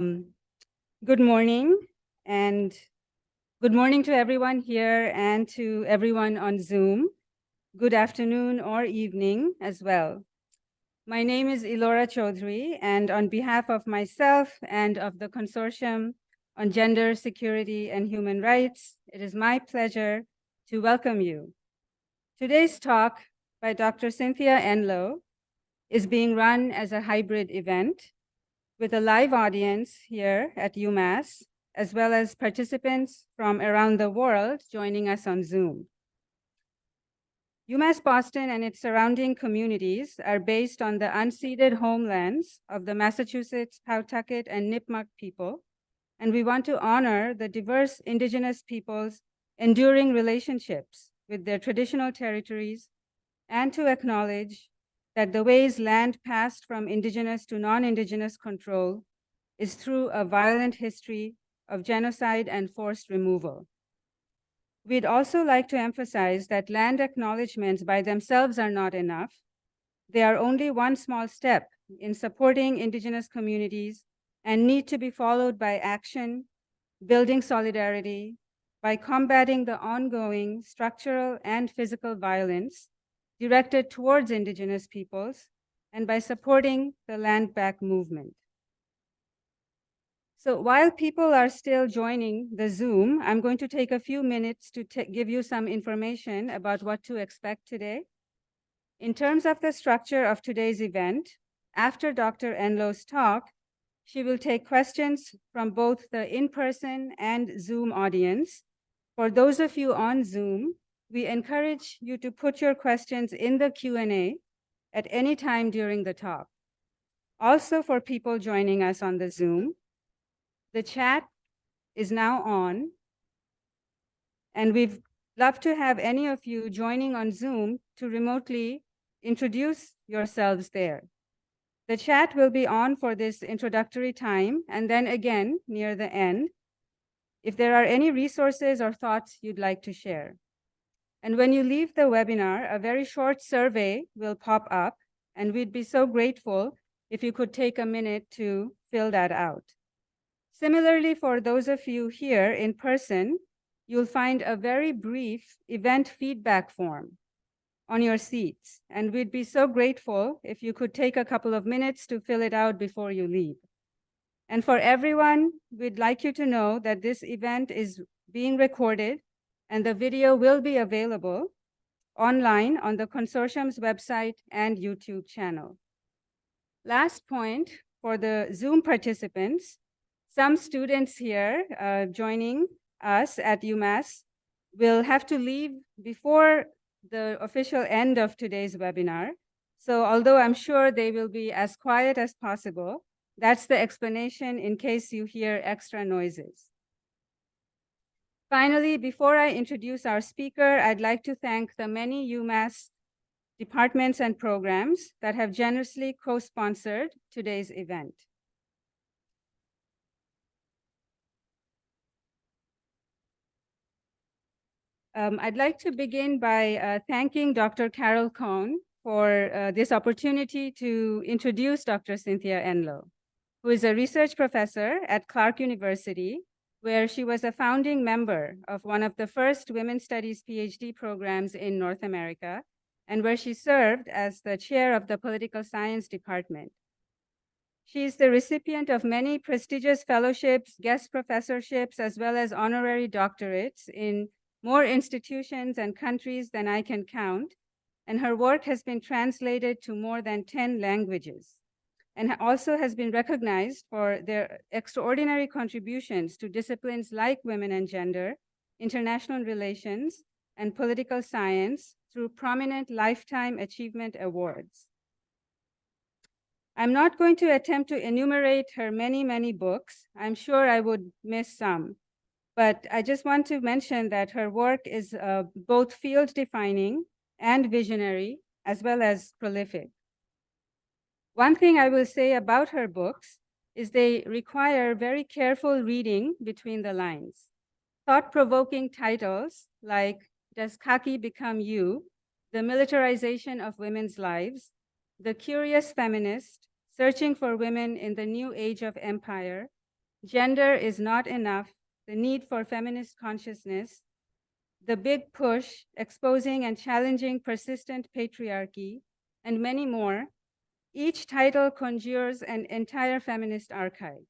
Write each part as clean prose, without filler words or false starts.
Good morning, and good morning to everyone here and to everyone on Zoom. Good afternoon or evening as well. My name is Ilora Chaudhry, and on behalf of myself and of the Consortium on Gender, Security, and Human Rights, it is my pleasure to welcome you. Today's talk by Dr. Cynthia Enloe is being run as a hybrid event with a live audience here at UMass, as well as participants from around the world joining us on Zoom. UMass Boston and its surrounding communities are based on the unceded homelands of the Massachusetts, Pawtucket, and Nipmuc people, and we want to honor the diverse Indigenous peoples' enduring relationships with their traditional territories and to acknowledge that the ways land passed from Indigenous to non-Indigenous control is through a violent history of genocide and forced removal. We'd also like to emphasize that land acknowledgements by themselves are not enough. They are only one small step in supporting Indigenous communities and need to be followed by action, building solidarity, by combating the ongoing structural and physical violence directed towards Indigenous peoples, and by supporting the land back movement. So while people are still joining the Zoom, I'm going to take a few minutes to give you some information about what to expect today. In terms of the structure of today's event, after Dr. Enloe's talk, she will take questions from both the in-person and Zoom audience. For those of you on Zoom, we encourage you to put your questions in the Q&A at any time during the talk. Also, for people joining us on the Zoom, the chat is now on, and we'd love to have any of you joining on Zoom to remotely introduce yourselves there. The chat will be on for this introductory time, and then again near the end, if there are any resources or thoughts you'd like to share. And when you leave the webinar, a very short survey will pop up, and we'd be so grateful if you could take a minute to fill that out. Similarly, for those of you here in person, you'll find a very brief event feedback form on your seats, and we'd be so grateful if you could take a couple of minutes to fill it out before you leave. And for everyone, we'd like you to know that this event is being recorded and the video will be available online on the Consortium's website and YouTube channel. Last point, for the Zoom participants, some students here joining us at UMass will have to leave before the official end of today's webinar. So although I'm sure they will be as quiet as possible, that's the explanation in case you hear extra noises. Finally, before I introduce our speaker, I'd like to thank the many UMass departments and programs that have generously co-sponsored today's event. I'd like to begin by thanking Dr. Carol Cohn for this opportunity to introduce Dr. Cynthia Enloe, who is a research professor at Clark University, where she was a founding member of one of the first women's studies PhD programs in North America, and where she served as the chair of the political science department. She is the recipient of many prestigious fellowships, guest professorships, as well as honorary doctorates in more institutions and countries than I can count, and her work has been translated to more than 10 languages, and also has been recognized for their extraordinary contributions to disciplines like women and gender, international relations, and political science through prominent Lifetime Achievement Awards. I'm not going to attempt to enumerate her many, many books. I'm sure I would miss some. But I just want to mention that her work is both field-defining and visionary, as well as prolific. One thing I will say about her books is they require very careful reading between the lines. Thought-provoking titles like Does Khaki Become You? The Militarization of Women's Lives, The Curious Feminist, Searching for Women in the New Age of Empire, Gender is not enough, the need for feminist consciousness, the big push, exposing and challenging persistent patriarchy, and many more, each title conjures an entire feminist archive.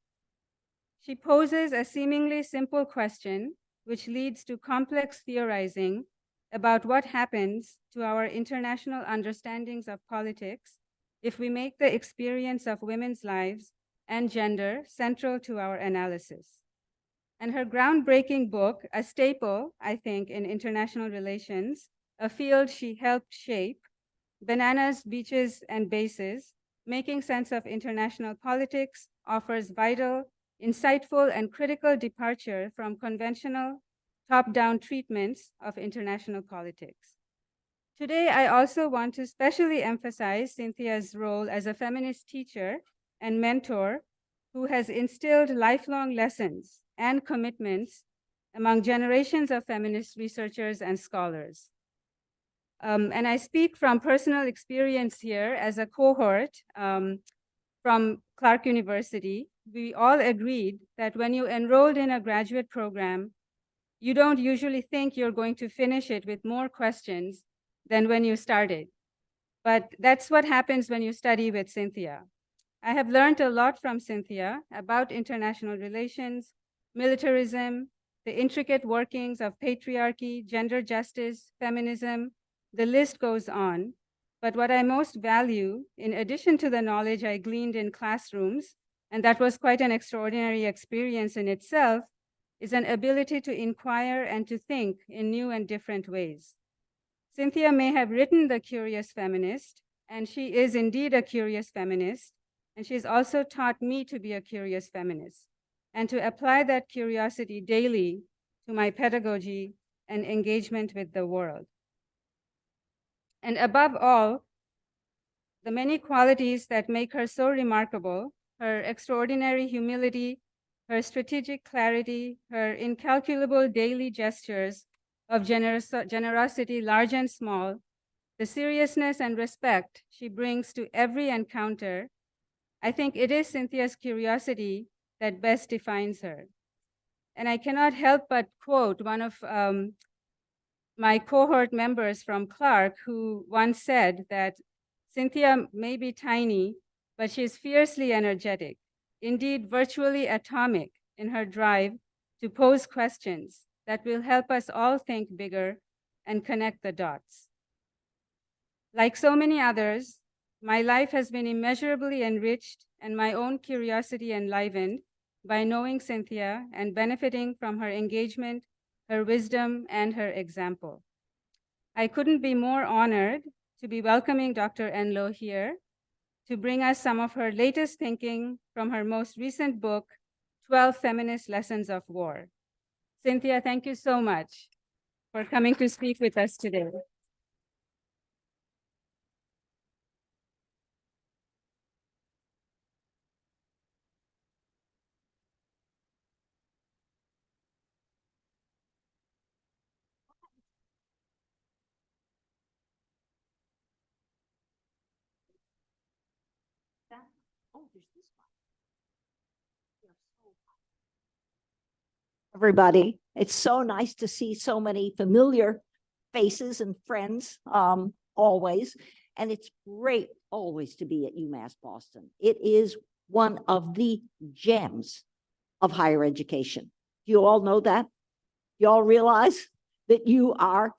She poses a seemingly simple question, which leads to complex theorizing about what happens to our international understandings of politics if we make the experience of women's lives and gender central to our analysis. And her groundbreaking book, a staple, I think, in international relations, a field she helped shape, Bananas, Beaches, and Bases, Making Sense of International Politics, offers vital, insightful, and critical departure from conventional top-down treatments of international politics. Today, I also want to specially emphasize Cynthia's role as a feminist teacher and mentor who has instilled lifelong lessons and commitments among generations of feminist researchers and scholars. And I speak from personal experience here as a cohort from Clark University. We all agreed that when you enrolled in a graduate program, you don't usually think you're going to finish it with more questions than when you started. But that's what happens when you study with Cynthia. I have learned a lot from Cynthia about international relations, militarism, the intricate workings of patriarchy, gender justice, feminism. The list goes on. But what I most value, in addition to the knowledge I gleaned in classrooms, and that was quite an extraordinary experience in itself, is an ability to inquire and to think in new and different ways. Cynthia may have written The Curious Feminist, and she is indeed a curious feminist, and she's also taught me to be a curious feminist and to apply that curiosity daily to my pedagogy and engagement with the world. And above all, the many qualities that make her so remarkable, her extraordinary humility, her strategic clarity, her incalculable daily gestures of generosity, large and small, the seriousness and respect she brings to every encounter, I think it is Cynthia's curiosity that best defines her. And I cannot help but quote one of my cohort members from Clark, who once said that Cynthia may be tiny, but she's fiercely energetic, indeed virtually atomic in her drive to pose questions that will help us all think bigger and connect the dots. Like so many others, my life has been immeasurably enriched and my own curiosity enlivened by knowing Cynthia and benefiting from her engagement, her wisdom, and her example. I couldn't be more honored to be welcoming Dr. Enloe here to bring us some of her latest thinking from her most recent book, 12 Feminist Lessons of War. Cynthia, thank you so much for coming to speak with us today. Everybody, it's so nice to see so many familiar faces and friends always. And it's great always to be at UMass Boston. It is one of the gems of higher education. Do you all know that? You all realize that you are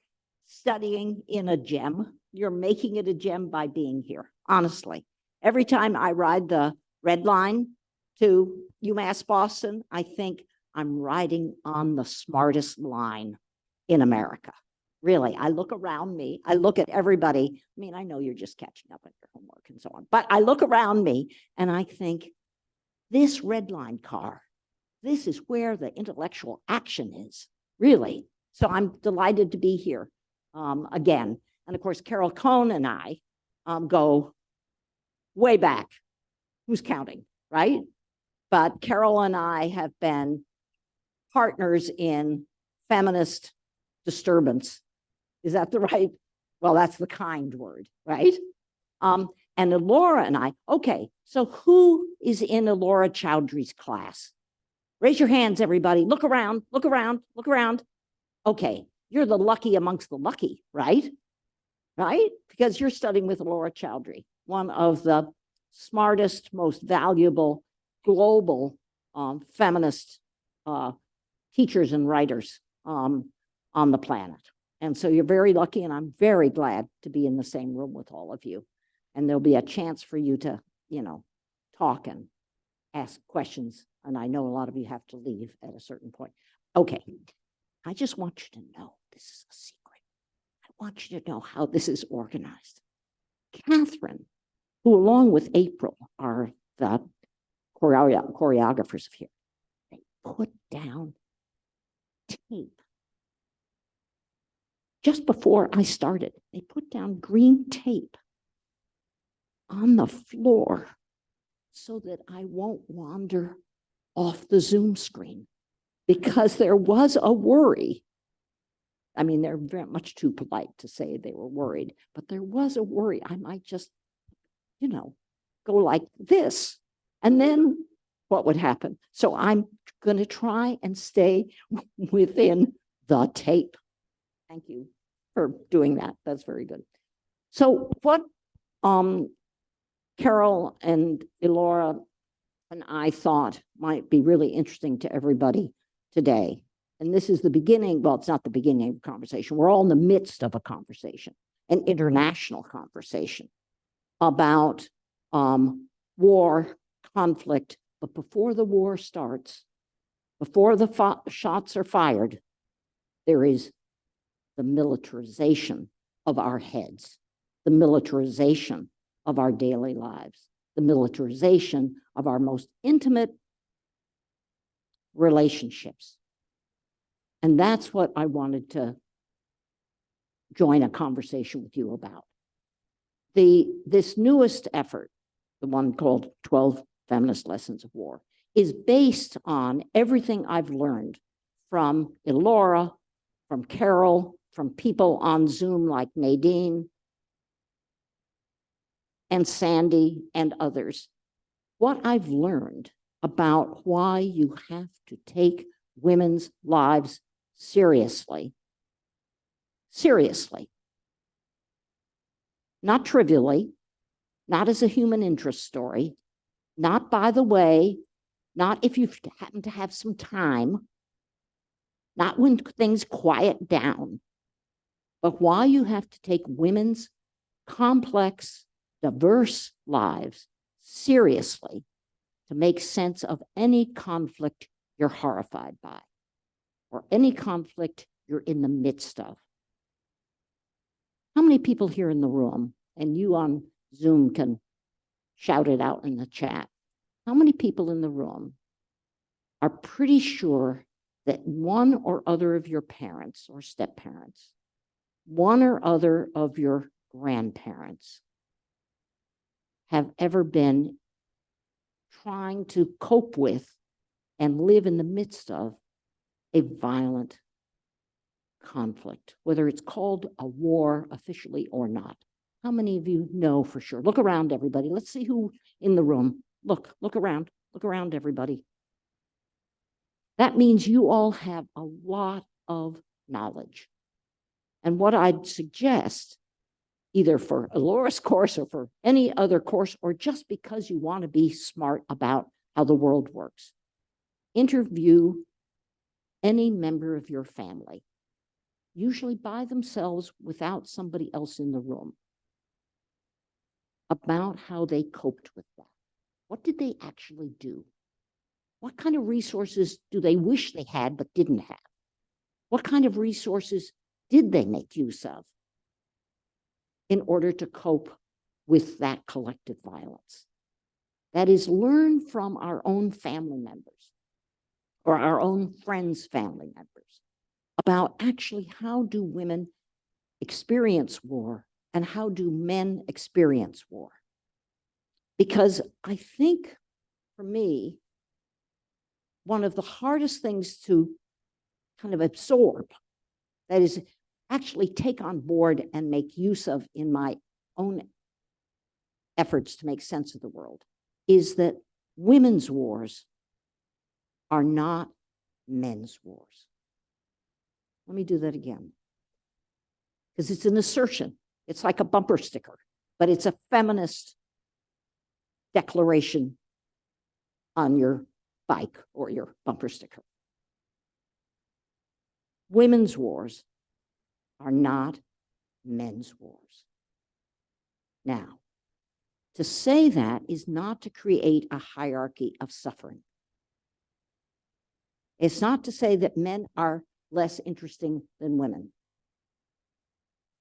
studying in a gem? You're making it a gem by being here, honestly. Every time I ride the red line to UMass Boston, I think I'm riding on the smartest line in America. Really, I look around me, I look at everybody. I mean, I know you're just catching up on your homework and so on, but I look around me and I think, this red line car, this is where the intellectual action is, really. So I'm delighted to be here again. And of course, Carol Cohn and I go way back. Who's counting, right? But Carol and I have been partners in feminist disturbance. Is that the right? Well, that's the kind word, right? And Laura and I, okay, so who is in Laura Chowdhury's class? Raise your hands, everybody. Look around, look around, look around. Okay, you're the lucky amongst the lucky, right? Right? Because you're studying with Laura Chowdhury, one of the smartest, most valuable global feminist teachers and writers on the planet. And so you're very lucky, and I'm very glad to be in the same room with all of you. And there'll be a chance for you to, talk and ask questions. And I know a lot of you have to leave at a certain point. Okay, I just want you to know this is a secret. I want you to know how this is organized. Catherine, who along with April are the choreographers of here, they put down tape. Just before I started, they put down green tape on the floor so that I won't wander off the Zoom screen, because there was a worry. I mean, they're very much too polite to say they were worried, but there was a worry I might just, go like this. And then what would happen? So I'm going to try and stay within the tape. Thank you for doing that. That's very good. So what Carol and Elora and I thought might be really interesting to everybody today, and this is the beginning, well, it's not the beginning of a conversation. We're all in the midst of a conversation, an international conversation about war, conflict. But before the war starts, before the shots are fired, there is the militarization of our heads, the militarization of our daily lives, the militarization of our most intimate relationships. And that's what I wanted to join a conversation with you about. This newest effort, the one called 12 Feminist Lessons of War, is based on everything I've learned from Elora, from Carol, from people on Zoom like Nadine and Sandy and others. What I've learned about why you have to take women's lives seriously, not trivially, not as a human interest story, not by the way, not if you happen to have some time, not when things quiet down, but why you have to take women's complex, diverse lives seriously to make sense of any conflict you're horrified by, or any conflict you're in the midst of. How many people here in the room, and you on Zoom can shout it out in the chat, how many people in the room are pretty sure that one or other of your parents or step-parents, one or other of your grandparents have ever been trying to cope with and live in the midst of a violent conflict, whether it's called a war officially or not? How many of you know for sure? Look around, everybody. Let's see who in the room. Look around, everybody. That means you all have a lot of knowledge. And what I'd suggest, either for Elora's course or for any other course, or just because you want to be smart about how the world works, interview any member of your family, usually by themselves without somebody else in the room, about how they coped with that. What did they actually do? What kind of resources do they wish they had but didn't have? What kind of resources did they make use of in order to cope with that collective violence? That is, learn from our own family members or our own friends' family members about actually how do women experience war and how do men experience war. Because I think, for me, one of the hardest things to kind of absorb, that is, actually take on board and make use of in my own efforts to make sense of the world, is that women's wars are not men's wars. Let me do that again, because it's an assertion. It's like a bumper sticker, but it's a feminist declaration on your bike or your bumper sticker. Women's wars are not men's wars. Now, to say that is not to create a hierarchy of suffering. It's not to say that men are less interesting than women.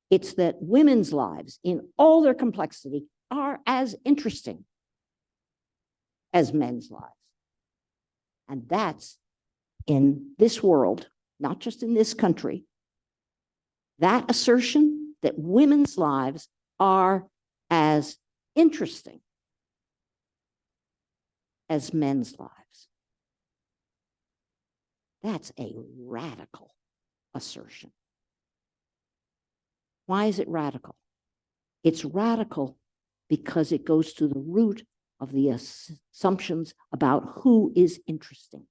It's that women's lives, in all their complexity, are as interesting as men's lives. And that's in this world, not just in this country, that assertion that women's lives are as interesting as men's lives. That's a radical assertion. Why is it radical? It's radical because it goes to the root of the assumptions about who is interesting.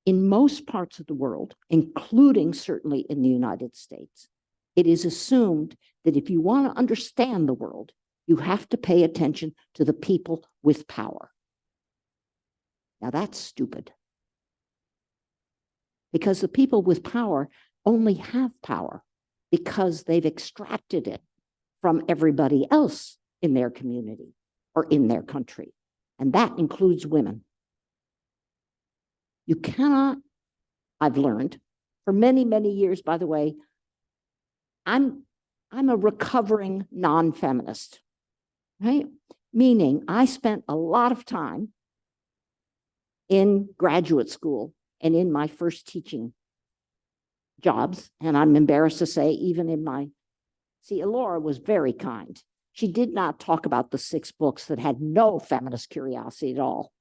In most parts of the world, including certainly in the United States, it is assumed that if you want to understand the world, you have to pay attention to the people with power. Now that's stupid. Because the people with power only have power because they've extracted it from everybody else in their community or in their country. And that includes women. You cannot, I've learned for many, many years, by the way, I'm a recovering non-feminist, right? Meaning I spent a lot of time in graduate school and in my first teaching jobs. And I'm embarrassed to say, even in my, see, Elora was very kind. She did not talk about the 6 books that had no feminist curiosity at all.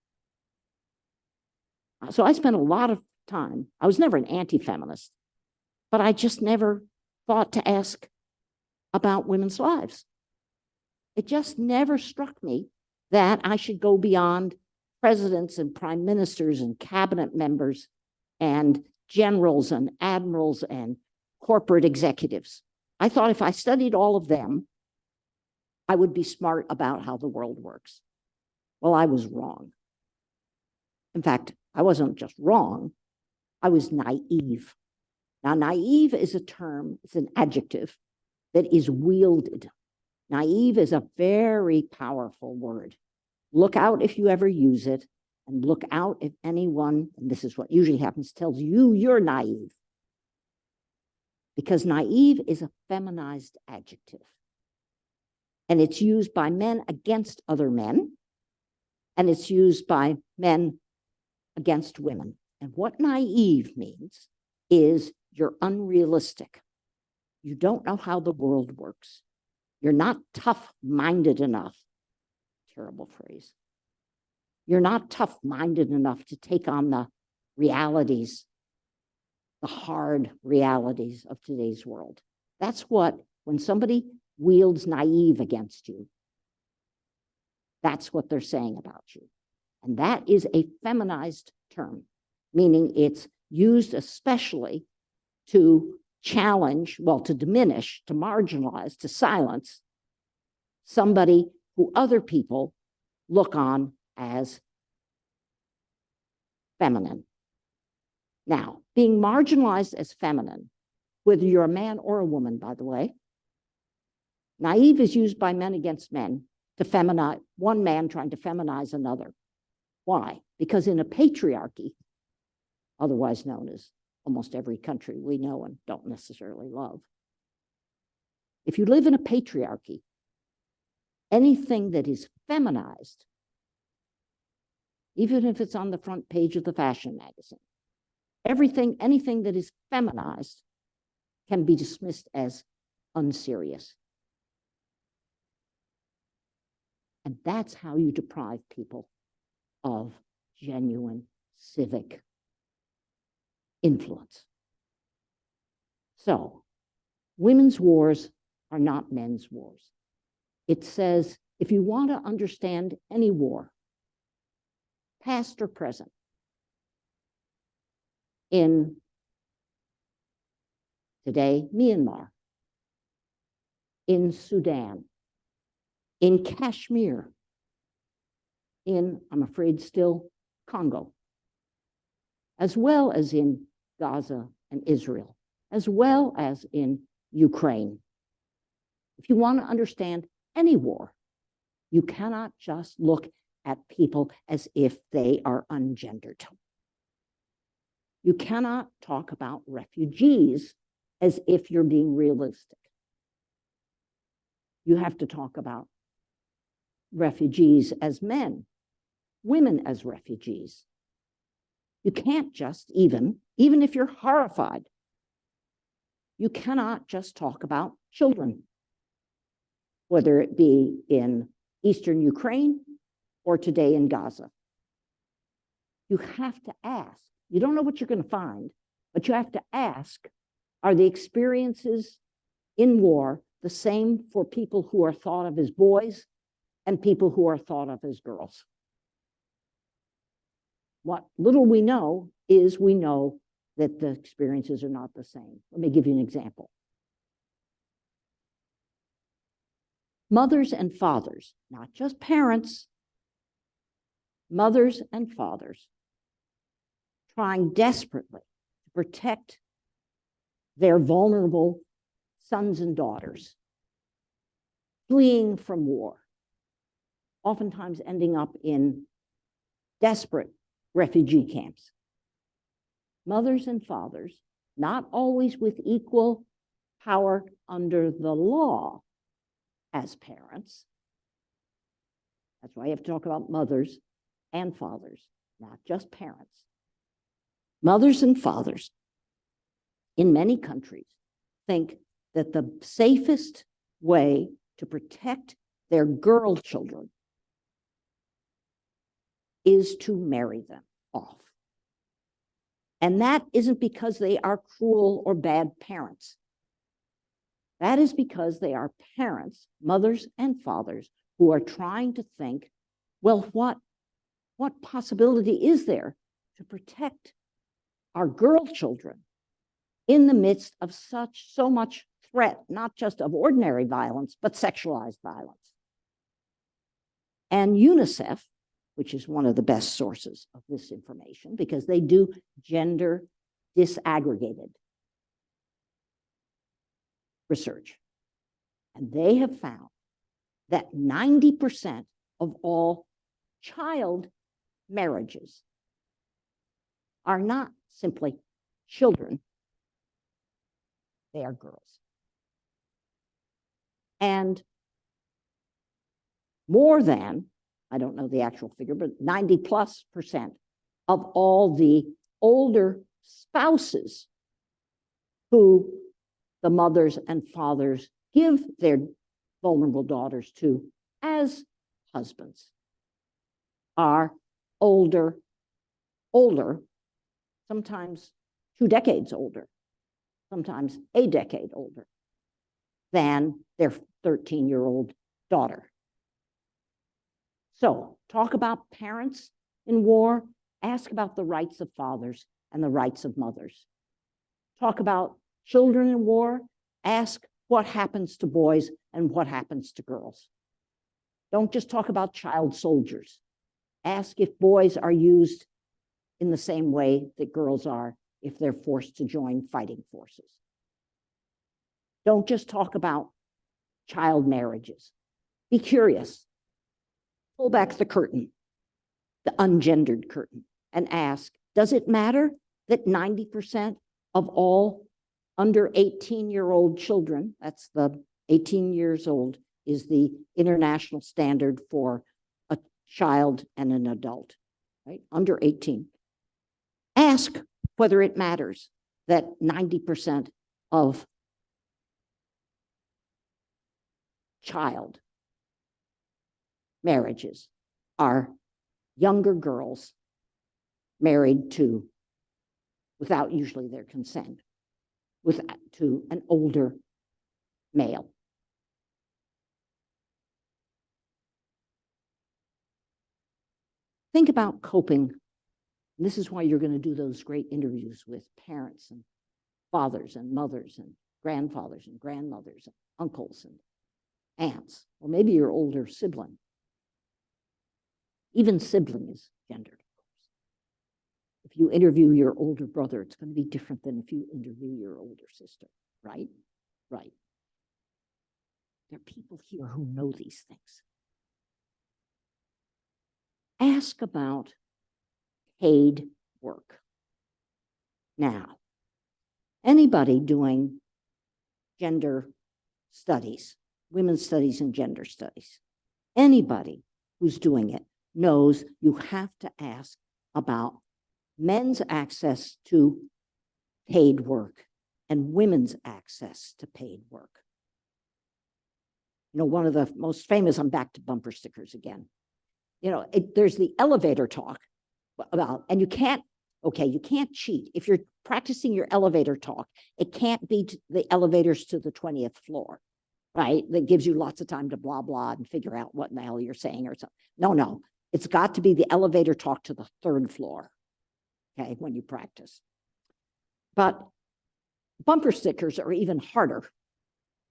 So I spent a lot of time, I was never an anti-feminist, but I just never thought to ask about women's lives. It just never struck me that I should go beyond presidents and prime ministers and cabinet members and generals and admirals and corporate executives. I thought if I studied all of them, I would be smart about how the world works. Well, I was wrong. In fact, I wasn't just wrong, I was naive. Now, naive is a term, it's an adjective that is wielded. Naive is a very powerful word. Look out if you ever use it, and look out if anyone, and this is what usually happens, tells you you're naive. Because naive is a feminized adjective. And it's used by men against other men, and it's used by men against women. And what naive means is you're unrealistic. You don't know how the world works. You're not tough-minded enough. Terrible phrase. You're not tough-minded enough to take on the realities, the hard realities of today's world. That's what, when somebody wields naive against you, that's what they're saying about you. And that is a feminized term, meaning it's used especially to challenge, well, to diminish, to marginalize, to silence somebody who other people look on as feminine. Now, being marginalized as feminine, whether you're a man or a woman, by the way, naive is used by men against men to feminize, one man trying to feminize another. Why? Because in a patriarchy, otherwise known as almost every country we know and don't necessarily love, if you live in a patriarchy, anything that is feminized, even if it's on the front page of the fashion magazine, anything that is feminized can be dismissed as unserious. And that's how you deprive people of genuine civic influence. So, women's wars are not men's wars. It says, if you want to understand any war, past or present, in today, Myanmar, in Sudan, in Kashmir, in, I'm afraid, still Congo, as well as in Gaza and Israel, as well as in Ukraine. If you want to understand any war, you cannot just look at people as if they are ungendered. You cannot talk about refugees as if you're being realistic. You have to talk about refugees as men, women as refugees. You can't just even if you're horrified, you cannot just talk about children, whether it be in Eastern Ukraine or today in Gaza. You have to ask. You don't know what you're going to find, but you have to ask, are the experiences in war the same for people who are thought of as boys and people who are thought of as girls? What little we know is we know that the experiences are not the same. Let me give you an example. Mothers and fathers, not just parents, mothers and fathers, trying desperately to protect their vulnerable sons and daughters, fleeing from war, oftentimes ending up in desperate refugee camps. Mothers and fathers, not always with equal power under the law as parents. That's why you have to talk about mothers and fathers, not just parents. Mothers and fathers in many countries think that the safest way to protect their girl children is to marry them off. And that isn't because they are cruel or bad parents. That is because they are parents, mothers and fathers, who are trying to think, well, what possibility is there to protect our girl children in the midst of so much threat, not just of ordinary violence, but sexualized violence? And UNICEF, which is one of the best sources of this information, because they do gender disaggregated research. And they have found that 90% of all child marriages are not simply children, they are girls. And more than, I don't know the actual figure, but 90+% of all the older spouses who the mothers and fathers give their vulnerable daughters to as husbands are older, sometimes 2 decades older, sometimes a decade older than their 13-year-old daughter. So talk about parents in war, ask about the rights of fathers and the rights of mothers. Talk about children in war, ask what happens to boys and what happens to girls. Don't just talk about child soldiers. Ask if boys are used in the same way that girls are if they're forced to join fighting forces. Don't just talk about child marriages. Be curious. Pull back the curtain, the ungendered curtain, and ask, does it matter that 90% of all under 18-year-old children, that's the 18 years old, is the international standard for a child and an adult, right? Under 18. Ask whether it matters that 90% of child marriages are younger girls married to, without usually their consent, to an older male. Think about coping. And this is why you're going to do those great interviews with parents and fathers and mothers and grandfathers and grandmothers and uncles and aunts, or maybe your older sibling. Even sibling is gendered. If you interview your older brother, it's going to be different than if you interview your older sister, right? Right. There are people here who know these things. Ask about paid work. Now, anybody doing gender studies, women's studies and gender studies, anybody who's doing it knows you have to ask about men's access to paid work and women's access to paid work. You know, one of the most famous, I'm back to bumper stickers again. You know, there's the elevator talk about, and you can't cheat. If you're practicing your elevator talk, it can't be the elevators to the 20th floor, right? That gives you lots of time to blah, blah, and figure out what in the hell you're saying or something. No, it's got to be the elevator talk to the 3rd floor, okay, when you practice. But bumper stickers are even harder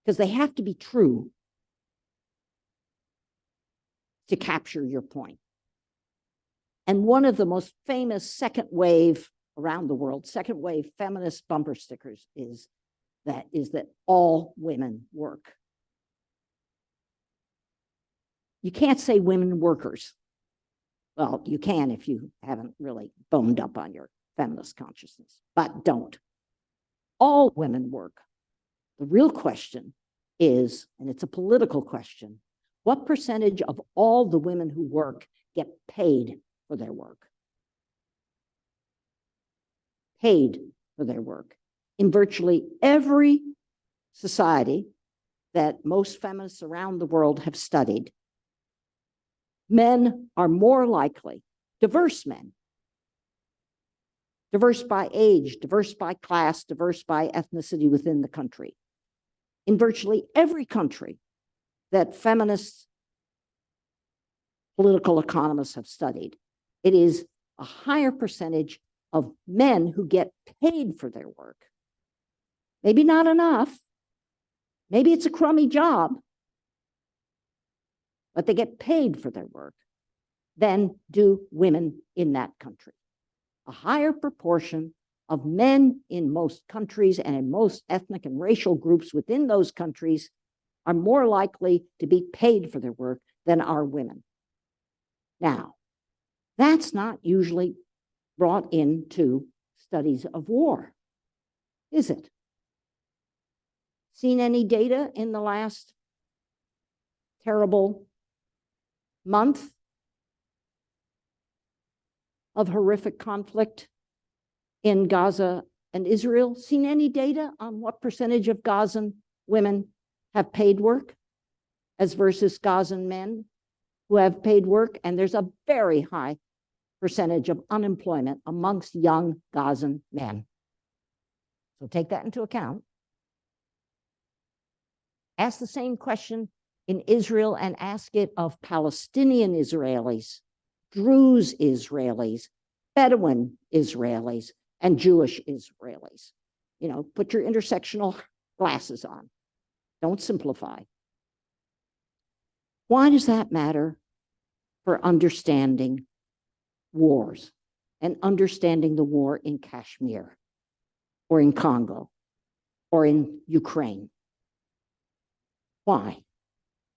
because they have to be true to capture your point. And one of the most famous second wave around the world, second wave feminist bumper stickers is that all women work. You can't say women workers. Well, you can if you haven't really boned up on your feminist consciousness, but don't. All women work. The real question is, and it's a political question, what percentage of all the women who work get paid for their work? Paid for their work. In virtually every society that most feminists around the world have studied, men are more likely, diverse men, diverse by age, diverse by class, diverse by ethnicity within the country. In virtually every country that feminist political economists have studied, it is a higher percentage of men who get paid for their work. Maybe not enough. Maybe it's a crummy job, but they get paid for their work than do women in that country. A higher proportion of men in most countries and in most ethnic and racial groups within those countries are more likely to be paid for their work than are women. Now, that's not usually brought into studies of war, is it? Seen any data in the last terrible month of horrific conflict in Gaza and Israel? Seen any data on what percentage of Gazan women have paid work as versus Gazan men who have paid work? And there's a very high percentage of unemployment amongst young Gazan men. So take that into account. Ask the same question in Israel and ask it of Palestinian Israelis, Druze Israelis, Bedouin Israelis, and Jewish Israelis. You know, put your intersectional glasses on. Don't simplify. Why does that matter for understanding wars and understanding the war in Kashmir or in Congo or in Ukraine? Why?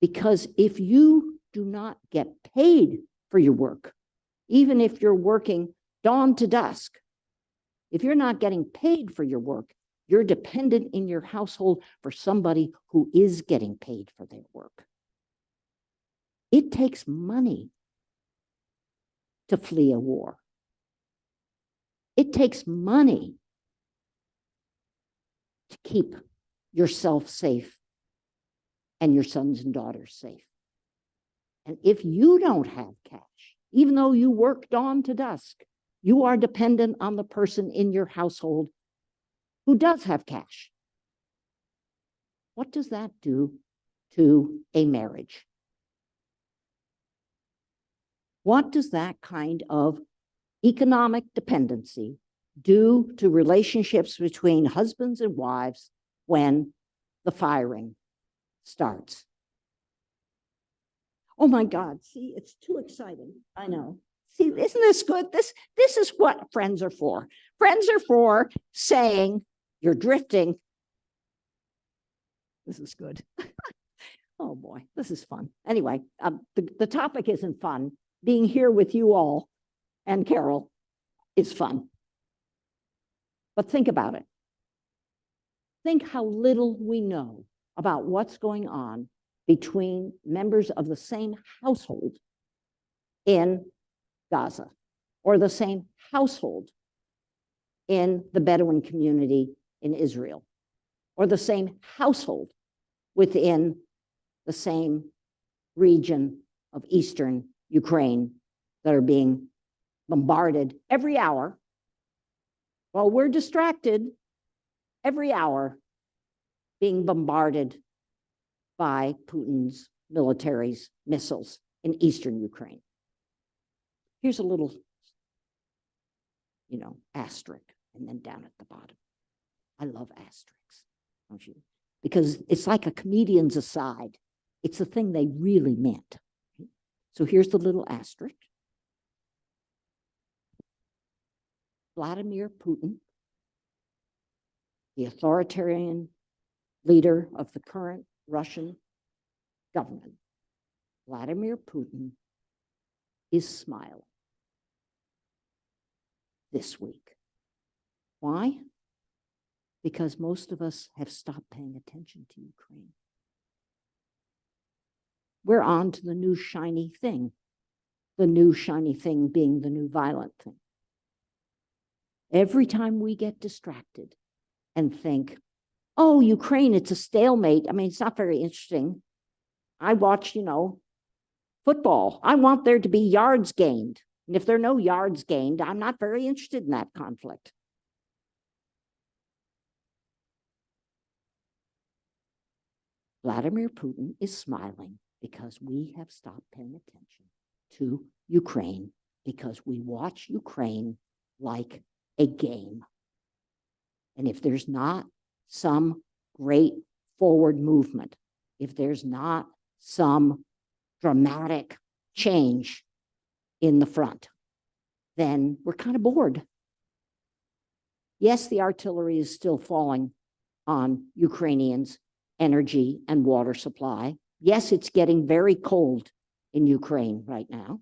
Because if you do not get paid for your work, even if you're working dawn to dusk, if you're not getting paid for your work, you're dependent in your household for somebody who is getting paid for their work. It takes money to flee a war. It takes money to keep yourself safe and your sons and daughters safe. And if you don't have cash, even though you work dawn to dusk, you are dependent on the person in your household who does have cash. What does that do to a marriage? What does that kind of economic dependency do to relationships between husbands and wives when the firing starts? Oh my God, see, it's too exciting. I know. See, isn't this good? This is what friends are for. Friends are for saying you're drifting. This is good. Oh boy, this is fun. Anyway, the topic isn't fun. Being here with you all and Carol is fun. But think about it. Think how little we know about what's going on between members of the same household in Gaza, or the same household in the Bedouin community in Israel, or the same household within the same region of eastern Ukraine that are being bombarded every hour while we're distracted every hour being bombarded by Putin's military's missiles in eastern Ukraine. Here's a little, asterisk, and then down at the bottom. I love asterisks, don't you? Because it's like a comedian's aside. It's the thing they really meant. So here's the little asterisk. Vladimir Putin, the authoritarian leader of the current Russian government, Vladimir Putin, is smiling this week. Why? Because most of us have stopped paying attention to Ukraine. We're on to the new shiny thing, the new shiny thing being the new violent thing. Every time we get distracted and think, oh, Ukraine, it's a stalemate. I mean, it's not very interesting. I watch, football. I want there to be yards gained. And if there are no yards gained, I'm not very interested in that conflict. Vladimir Putin is smiling because we have stopped paying attention to Ukraine, because we watch Ukraine like a game. And if there's not some great forward movement, if there's not some dramatic change in the front, then we're kind of bored. Yes, the artillery is still falling on Ukrainians' energy and water supply. Yes, it's getting very cold in Ukraine right now,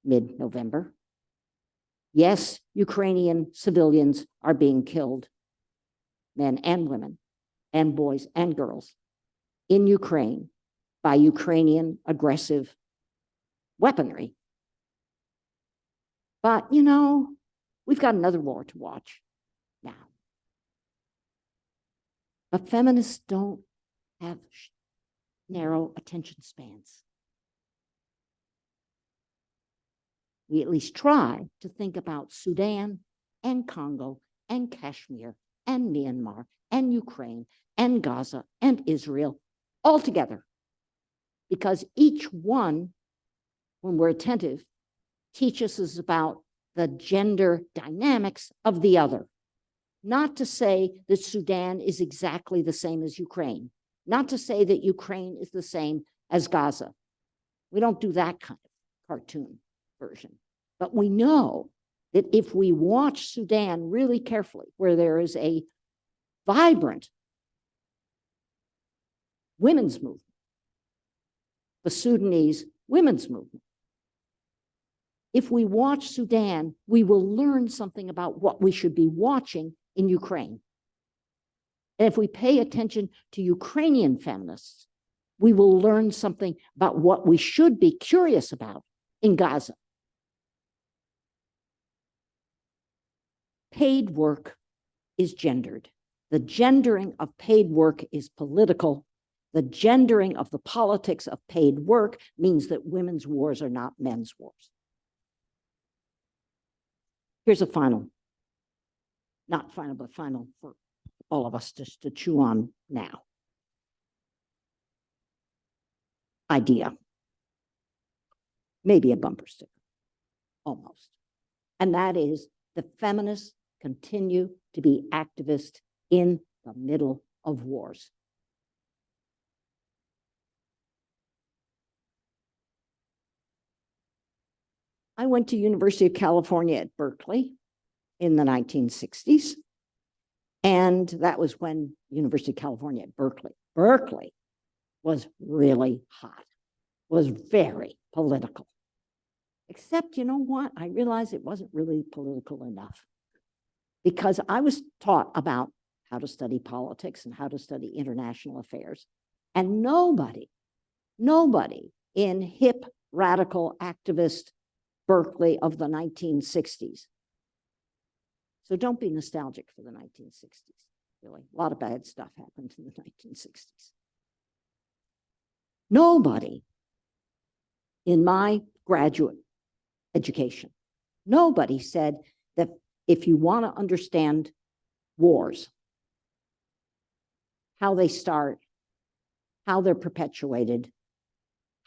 mid-November. Yes, Ukrainian civilians are being killed, men and women, and boys and girls, in Ukraine by Ukrainian aggressive weaponry. But, we've got another war to watch now. But feminists don't have narrow attention spans. We at least try to think about Sudan and Congo and Kashmir and Myanmar and Ukraine and Gaza and Israel all together. Because each one, when we're attentive, teaches us about the gender dynamics of the other. Not to say that Sudan is exactly the same as Ukraine. Not to say that Ukraine is the same as Gaza. We don't do that kind of cartoon version. But we know that if we watch Sudan really carefully, where there is a vibrant women's movement, the Sudanese women's movement, if we watch Sudan, we will learn something about what we should be watching in Ukraine. And if we pay attention to Ukrainian feminists, we will learn something about what we should be curious about in Gaza. Paid work is gendered. The gendering of paid work is political. The gendering of the politics of paid work means that women's wars are not men's wars. Here's a final, not final, but final for all of us just to chew on now. Idea. maybe a bumper sticker, almost. And that is the feminists continue to be activists in the middle of wars. I went to University of California at Berkeley in the 1960s. And that was when University of California at Berkeley was really hot, was very political. Except, you know what? I realized it wasn't really political enough, because I was taught about how to study politics and how to study international affairs. And nobody in hip, radical, activist Berkeley of the 1960s. So don't be nostalgic for the 1960s, really. A lot of bad stuff happened in the 1960s. Nobody in my graduate education, nobody said that if you want to understand wars, how they start, how they're perpetuated,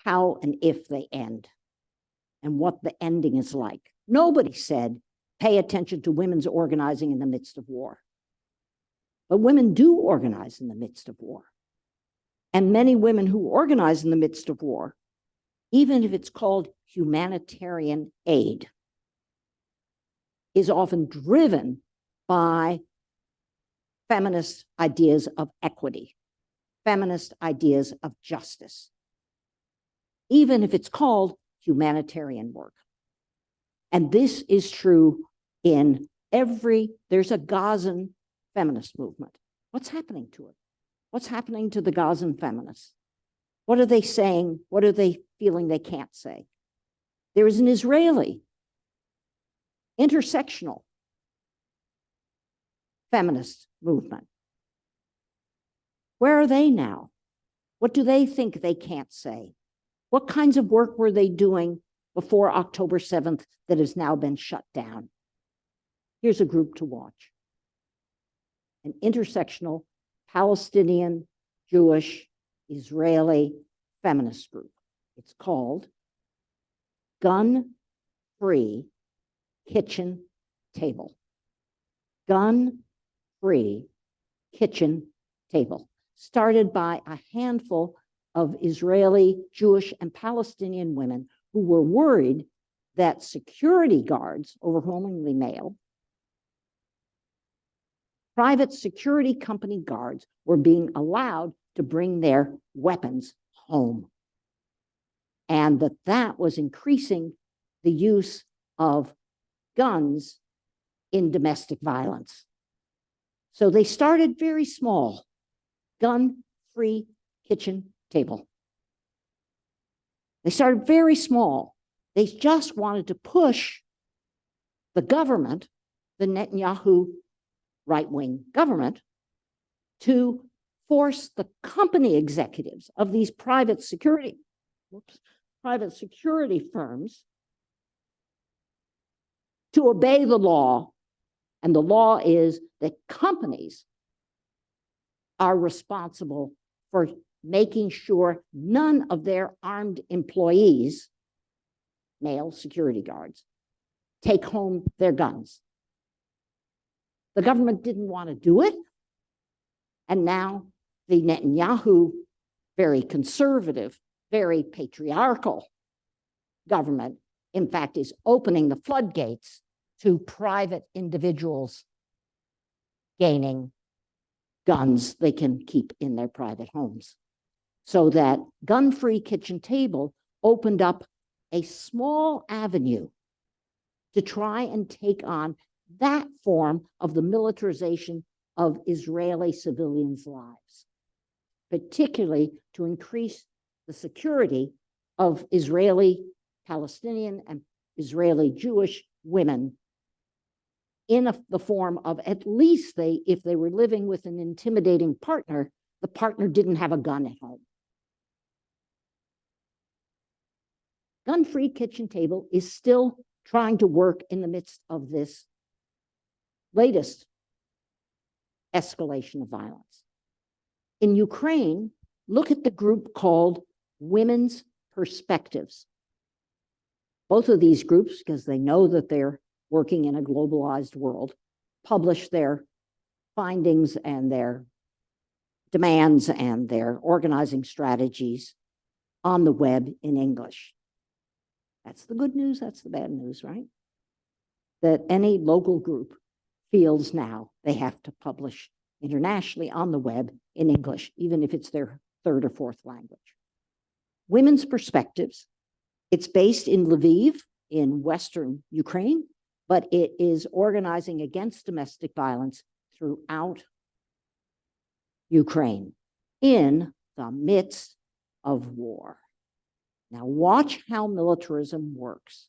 how and if they end, and what the ending is like. Nobody said, pay attention to women's organizing in the midst of war. But women do organize in the midst of war. And many women who organize in the midst of war, even if it's called humanitarian aid, is often driven by feminist ideas of equity, feminist ideas of justice, even if it's called humanitarian work. And this is true in there's a Gazan feminist movement. What's happening to it? What's happening to the Gazan feminists? What are they saying? What are they feeling they can't say? There is an Israeli intersectional feminist movement. Where are they now? What do they think they can't say? What kinds of work were they doing before October 7th that has now been shut down? Here's a group to watch. An intersectional Palestinian, Jewish, Israeli feminist group. It's called Gun-Free Kitchen Table. Gun-Free Kitchen Table. Started by a handful of Israeli, Jewish, and Palestinian women who were worried that security guards, overwhelmingly male, private security company guards, were being allowed to bring their weapons home. And that was increasing the use of guns in domestic violence. So they started very small, gun-free kitchen table. They started very small. They just wanted to push the government, the Netanyahu right-wing government, to force the company executives of these private security firms to obey the law. And the law is that companies are responsible for making sure none of their armed employees, male security guards, take home their guns. The government didn't want to do it. And now the Netanyahu, very conservative, very patriarchal government, in fact, is opening the floodgates to private individuals gaining guns they can keep in their private homes. So that gun-free kitchen table opened up a small avenue to try and take on that form of the militarization of Israeli civilians' lives, particularly to increase the security of Israeli, Palestinian, and Israeli Jewish women in the form of, at least if they were living with an intimidating partner, the partner didn't have a gun at home. Gun-free kitchen table is still trying to work in the midst of this latest escalation of violence. In Ukraine, look at the group called Women's Perspectives. Both of these groups, because they know that they're working in a globalized world, publish their findings and their demands and their organizing strategies on the web in English. That's the good news, that's the bad news, right? That any local group feels now they have to publish internationally on the web in English, even if it's their third or fourth language. Women's Perspectives. It's based in Lviv in Western Ukraine, but it is organizing against domestic violence throughout Ukraine in the midst of war. Now watch how militarism works.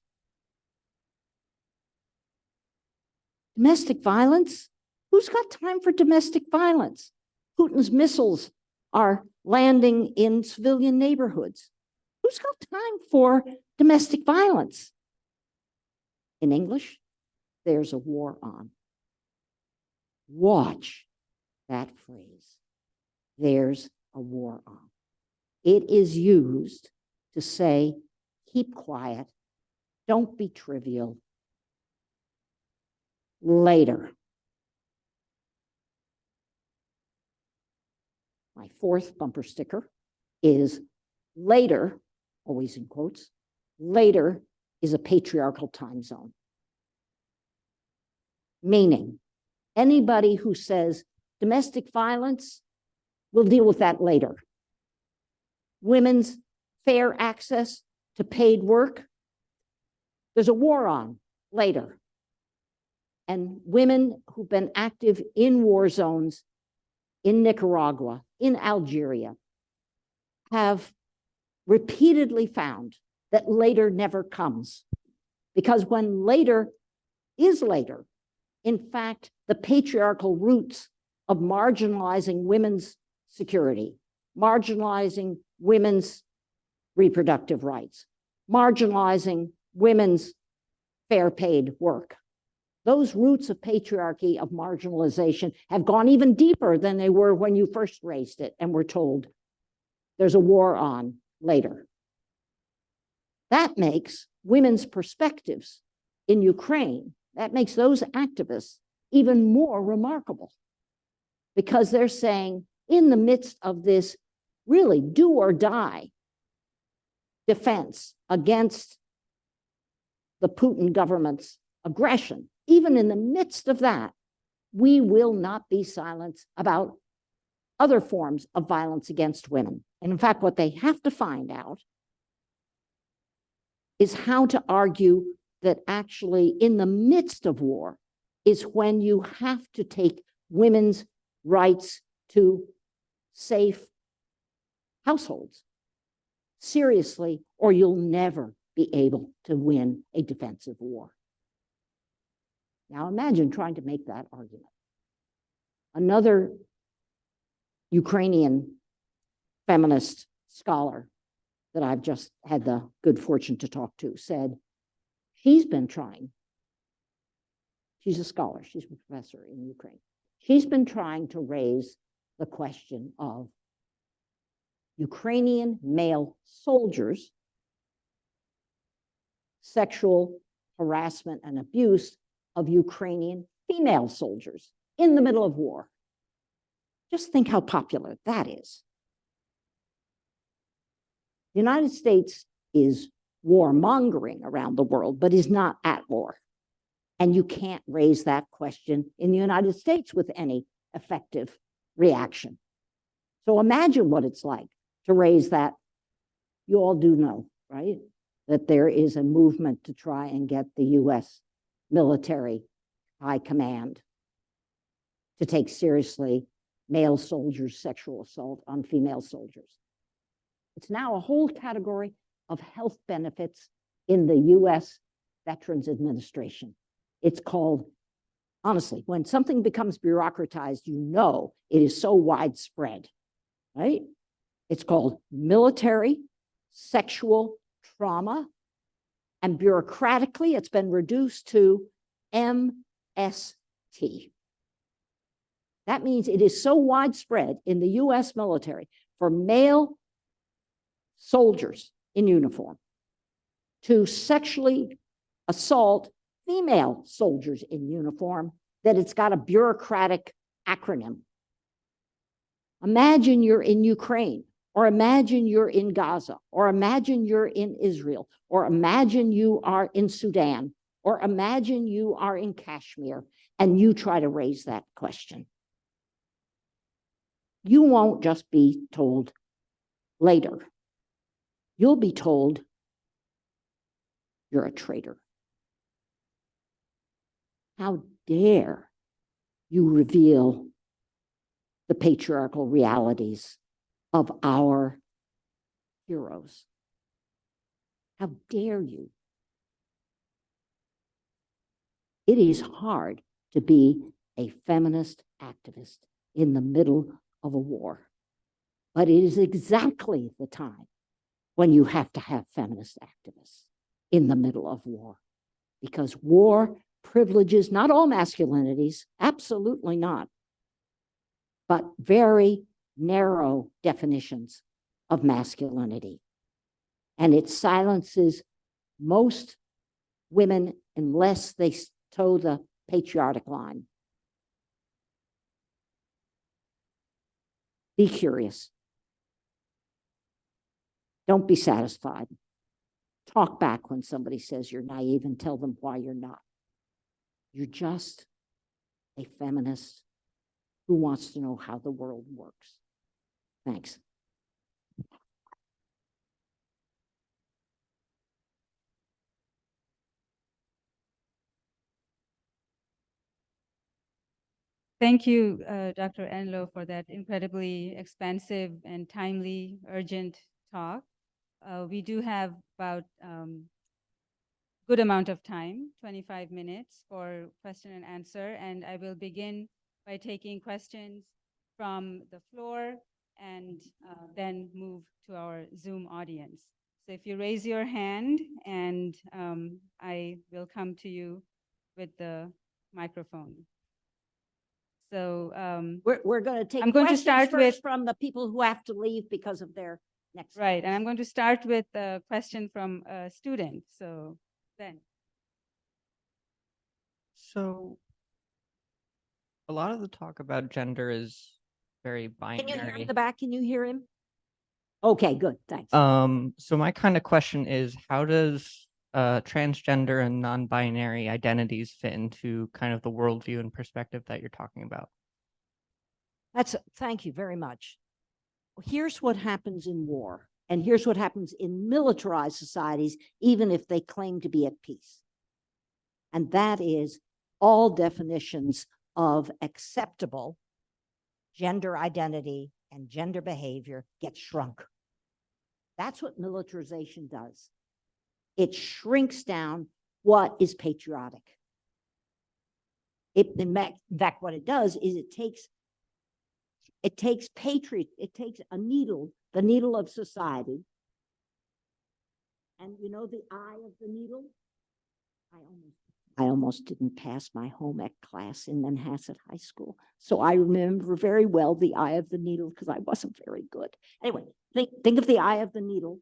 Domestic violence? Who's got time for domestic violence? Putin's missiles are landing in civilian neighborhoods. Who's got time for domestic violence? In English, there's a war on. Watch that phrase. There's a war on. It is used to say, keep quiet, don't be trivial. Later. My fourth bumper sticker is later, always in quotes, later is a patriarchal time zone. Meaning, anybody who says domestic violence, we'll deal with that later. Women's fair access to paid work, there's a war on later. And women who've been active in war zones in Nicaragua, in Algeria, have repeatedly found that later never comes. Because when later is later, in fact, the patriarchal roots of marginalizing women's security, marginalizing women's reproductive rights, marginalizing women's fair paid work, those roots of patriarchy, of marginalization, have gone even deeper than they were when you first raised it and were told there's a war on later. That makes women's perspectives in Ukraine, that makes those activists even more remarkable, because they're saying, in the midst of this really do or die defense against the Putin government's aggression, even in the midst of that, we will not be silent about other forms of violence against women. And in fact, what they have to find out is how to argue that actually in the midst of war is when you have to take women's rights to safe households seriously, or you'll never be able to win a defensive war. Now imagine trying to make that argument. Another Ukrainian feminist scholar that I've just had the good fortune to talk to said, she's been trying, she's a scholar, she's a professor in Ukraine. She's been trying to raise the question of Ukrainian male soldiers' sexual harassment and abuse of Ukrainian female soldiers in the middle of war. Just think how popular that is. The United States is warmongering around the world, but is not at war. And you can't raise that question in the United States with any effective reaction. So imagine what it's like to raise that. You all do know, right? That there is a movement to try and get the US military high command to take seriously male soldiers' sexual assault on female soldiers. It's now a whole category of health benefits in the US Veterans Administration. It's called, honestly, when something becomes bureaucratized, you know it is so widespread, right? It's called military sexual trauma, and bureaucratically, it's been reduced to MST. That means it is so widespread in the US military for male soldiers in uniform to sexually assault female soldiers in uniform that it's got a bureaucratic acronym. Imagine you're in Ukraine, or imagine you're in Gaza, or imagine you're in Israel, or imagine you are in Sudan, or imagine you are in Kashmir, and you try to raise that question. You won't just be told later. You'll be told you're a traitor. How dare you reveal the patriarchal realities of our heroes? How dare you? It is hard to be a feminist activist in the middle of a war, but it is exactly the time when you have to have feminist activists in the middle of war, because war privileges not all masculinities, absolutely not, but very narrow definitions of masculinity. And it silences most women unless they toe the patriotic line. Be curious. Don't be satisfied. Talk back when somebody says you're naive and tell them why you're not. You're just a feminist who wants to know how the world works. Thanks. Thank you, Dr. Enloe, for that incredibly expansive and timely, urgent talk. We do have about good amount of time, 25 minutes for question and answer, and I will begin by taking questions from the floor and then move to our Zoom audience. So if you raise your hand, and I will come to you with the microphone. So we're going to take I'm going to start with from the people who have to leave because of their next. Right, and I'm going to start with a question from a student. So Ben. So a lot of the talk about gender is very binary. Can you hear him in the back? Can you hear him? Okay, good, thanks. So my kind of question is, how does transgender and non-binary identities fit into kind of the worldview and perspective that you're talking about? Thank you very much. Here's what happens in war, and here's what happens in militarized societies, even if they claim to be at peace. And that is all definitions of acceptable gender identity and gender behavior get shrunk. That's what militarization does. It shrinks down what is patriotic. In fact, what it does is it takes a needle, the needle of society. And you know the eye of the needle? I almost didn't pass my home ec class in Manhasset High School. So I remember very well the eye of the needle because I wasn't very good. Anyway, think of the eye of the needle.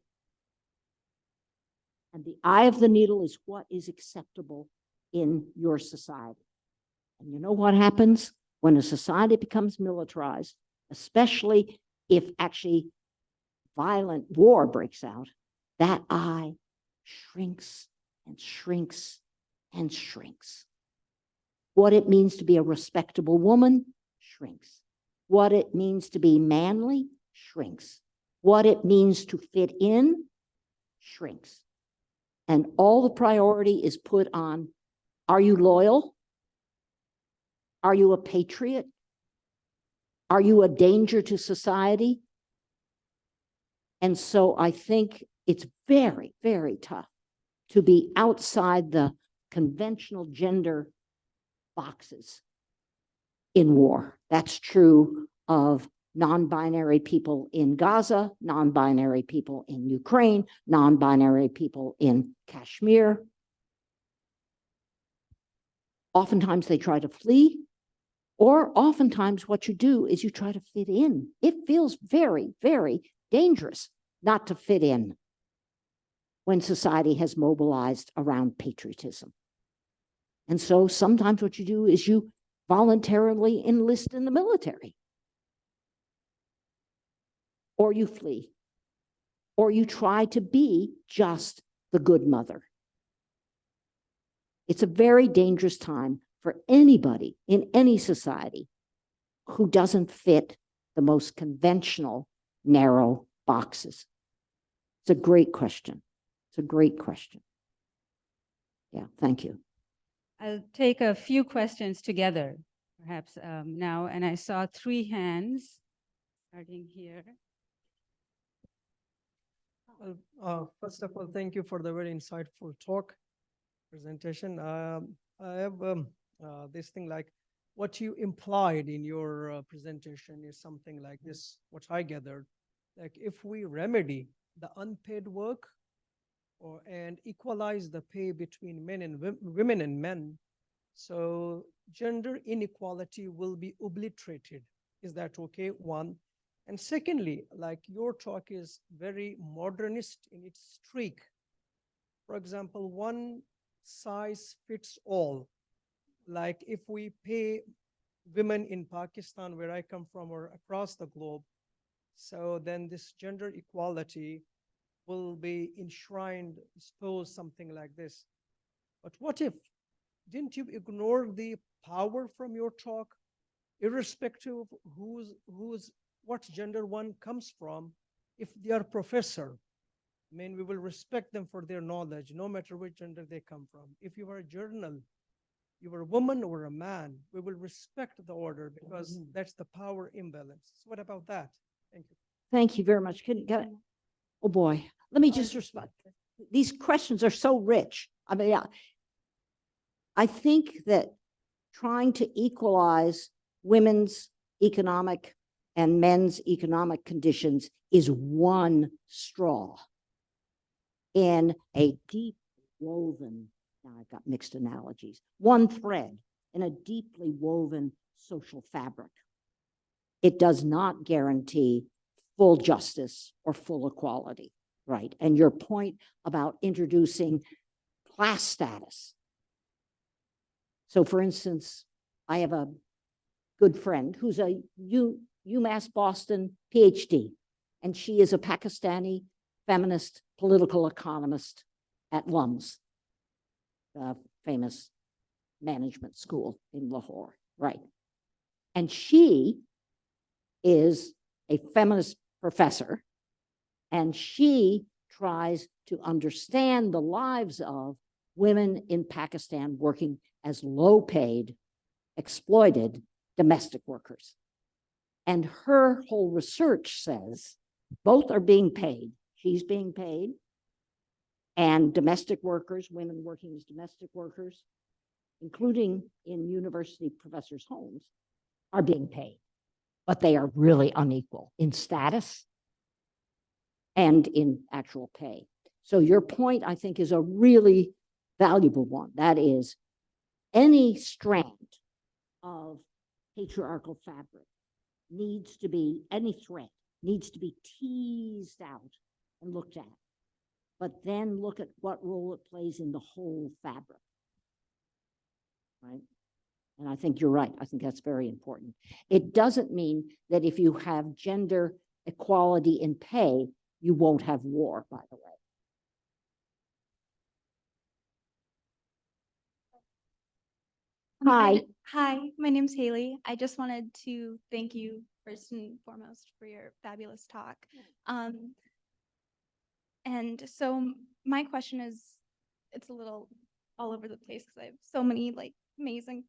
And the eye of the needle is what is acceptable in your society. And you know what happens when a society becomes militarized, especially if actually violent war breaks out? That eye shrinks and shrinks and shrinks. What it means to be a respectable woman shrinks. What it means to be manly shrinks. What it means to fit in shrinks. And all the priority is put on, are you loyal? Are you a patriot? Are you a danger to society? And so I think it's very, very tough to be outside the conventional gender boxes in war. That's true of non-binary people in Gaza, non-binary people in Ukraine, non-binary people in Kashmir. Oftentimes they try to flee, or oftentimes what you do is you try to fit in. It feels very, very dangerous not to fit in. when society has mobilized around patriotism. And so sometimes what you do is you voluntarily enlist in the military, or you flee, or you try to be just the good mother. It's a very dangerous time for anybody in any society who doesn't fit the most conventional, narrow boxes. It's a great question. It's a great question. Yeah, thank you. I'll take a few questions together, perhaps now, and I saw 3 hands starting here. First of all, thank you for the very insightful talk presentation. I have this thing like what you implied in your presentation is something like this, what I gathered. Like if we remedy the unpaid work and equalize the pay between men and women and men, so gender inequality will be obliterated. Is that okay? One. And secondly, like your talk is very modernist in its streak. For example, one size fits all. Like if we pay women in Pakistan, where I come from, or across the globe, so then this gender equality will be enshrined, suppose something like this. But what if, didn't you ignore the power from your talk, irrespective of what gender one comes from? If they are professor, I mean, we will respect them for their knowledge, no matter which gender they come from. If you are a journal, you are a woman or a man, we will respect the order because that's the power imbalance. So what about that? Thank you. Thank you very much. Oh boy, let me just respond. These questions are so rich. I mean, yeah, I think that trying to equalize women's economic and men's economic conditions is one straw in a deep woven, now I've got mixed analogies, one thread in a deeply woven social fabric. It does not guarantee full justice or full equality, right? And your point about introducing class status. So for instance, I have a good friend who's a UMass Boston PhD, and she is a Pakistani feminist political economist at LUMS, the famous management school in Lahore, right? And she is a feminist professor, and she tries to understand the lives of women in Pakistan working as low-paid, exploited domestic workers. And her whole research says both are being paid. She's being paid, and domestic workers, women working as domestic workers, including in university professors' homes, are being paid. But they are really unequal in status and in actual pay. So your point, I think, is a really valuable one. That is, any strand of patriarchal fabric needs to be, any thread needs to be teased out and looked at, but then look at what role it plays in the whole fabric, right? And I think you're right. I think that's very important. It doesn't mean that if you have gender equality in pay, you won't have war, by the way. Hi. Hi, my name's Haley. I just wanted to thank you first and foremost for your fabulous talk. And so my question is, it's a little all over the place because I have so many like amazing,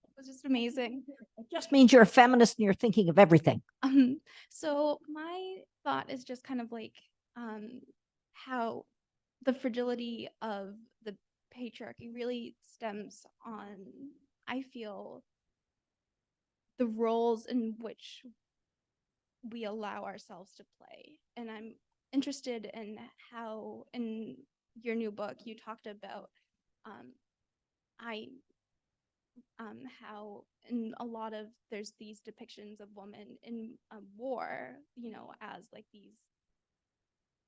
it was just amazing. It just means you're a feminist and you're thinking of everything. So my thought is just kind of like how the fragility of the patriarchy really stems on, I feel, the roles in which we allow ourselves to play. And I'm interested in how, in your new book, you talked about how in a lot of, there's these depictions of women in war, you know, as like these,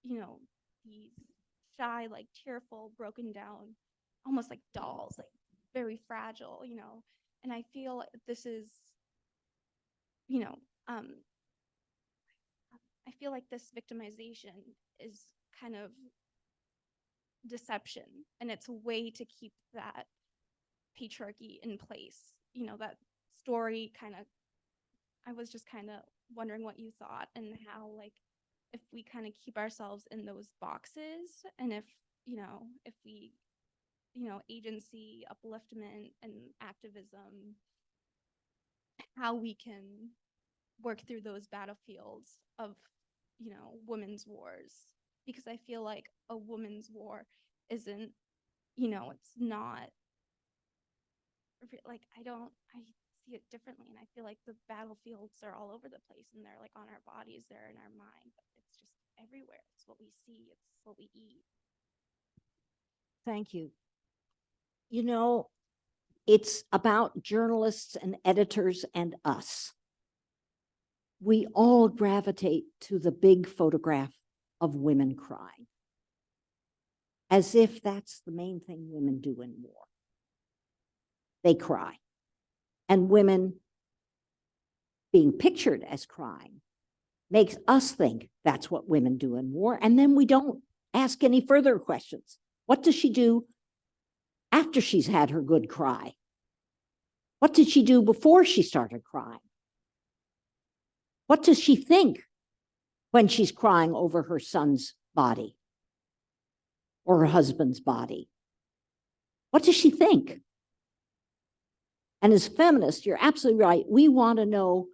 you know, these shy, like tearful, broken down, almost like dolls, like very fragile, you know. And I feel this is, you know, I feel like this victimization is kind of deception, and it's a way to keep that patriarchy in place. You know, that story kind of, I was just kind of wondering what you thought, and how, like, if we kind of keep ourselves in those boxes, and if, you know, if we, you know, agency, upliftment, and activism, how we can work through those battlefields of, you know, women's wars. Because I feel like a women's war isn't, you know, it's not like, I see it differently, and I feel like the battlefields are all over the place, and they're like on our bodies, they're in our mind, but it's just everywhere. It's what we see, it's what we eat. Thank you. You know, it's about journalists and editors and us. We all gravitate to the big photograph of women crying, as if that's the main thing women do in war. They cry. And women being pictured as crying makes us think that's what women do in war. And then we don't ask any further questions. What does she do after she's had her good cry? What did she do before she started crying? What does she think when she's crying over her son's body or her husband's body? What does she think? And as feminists, you're absolutely right. We want to know,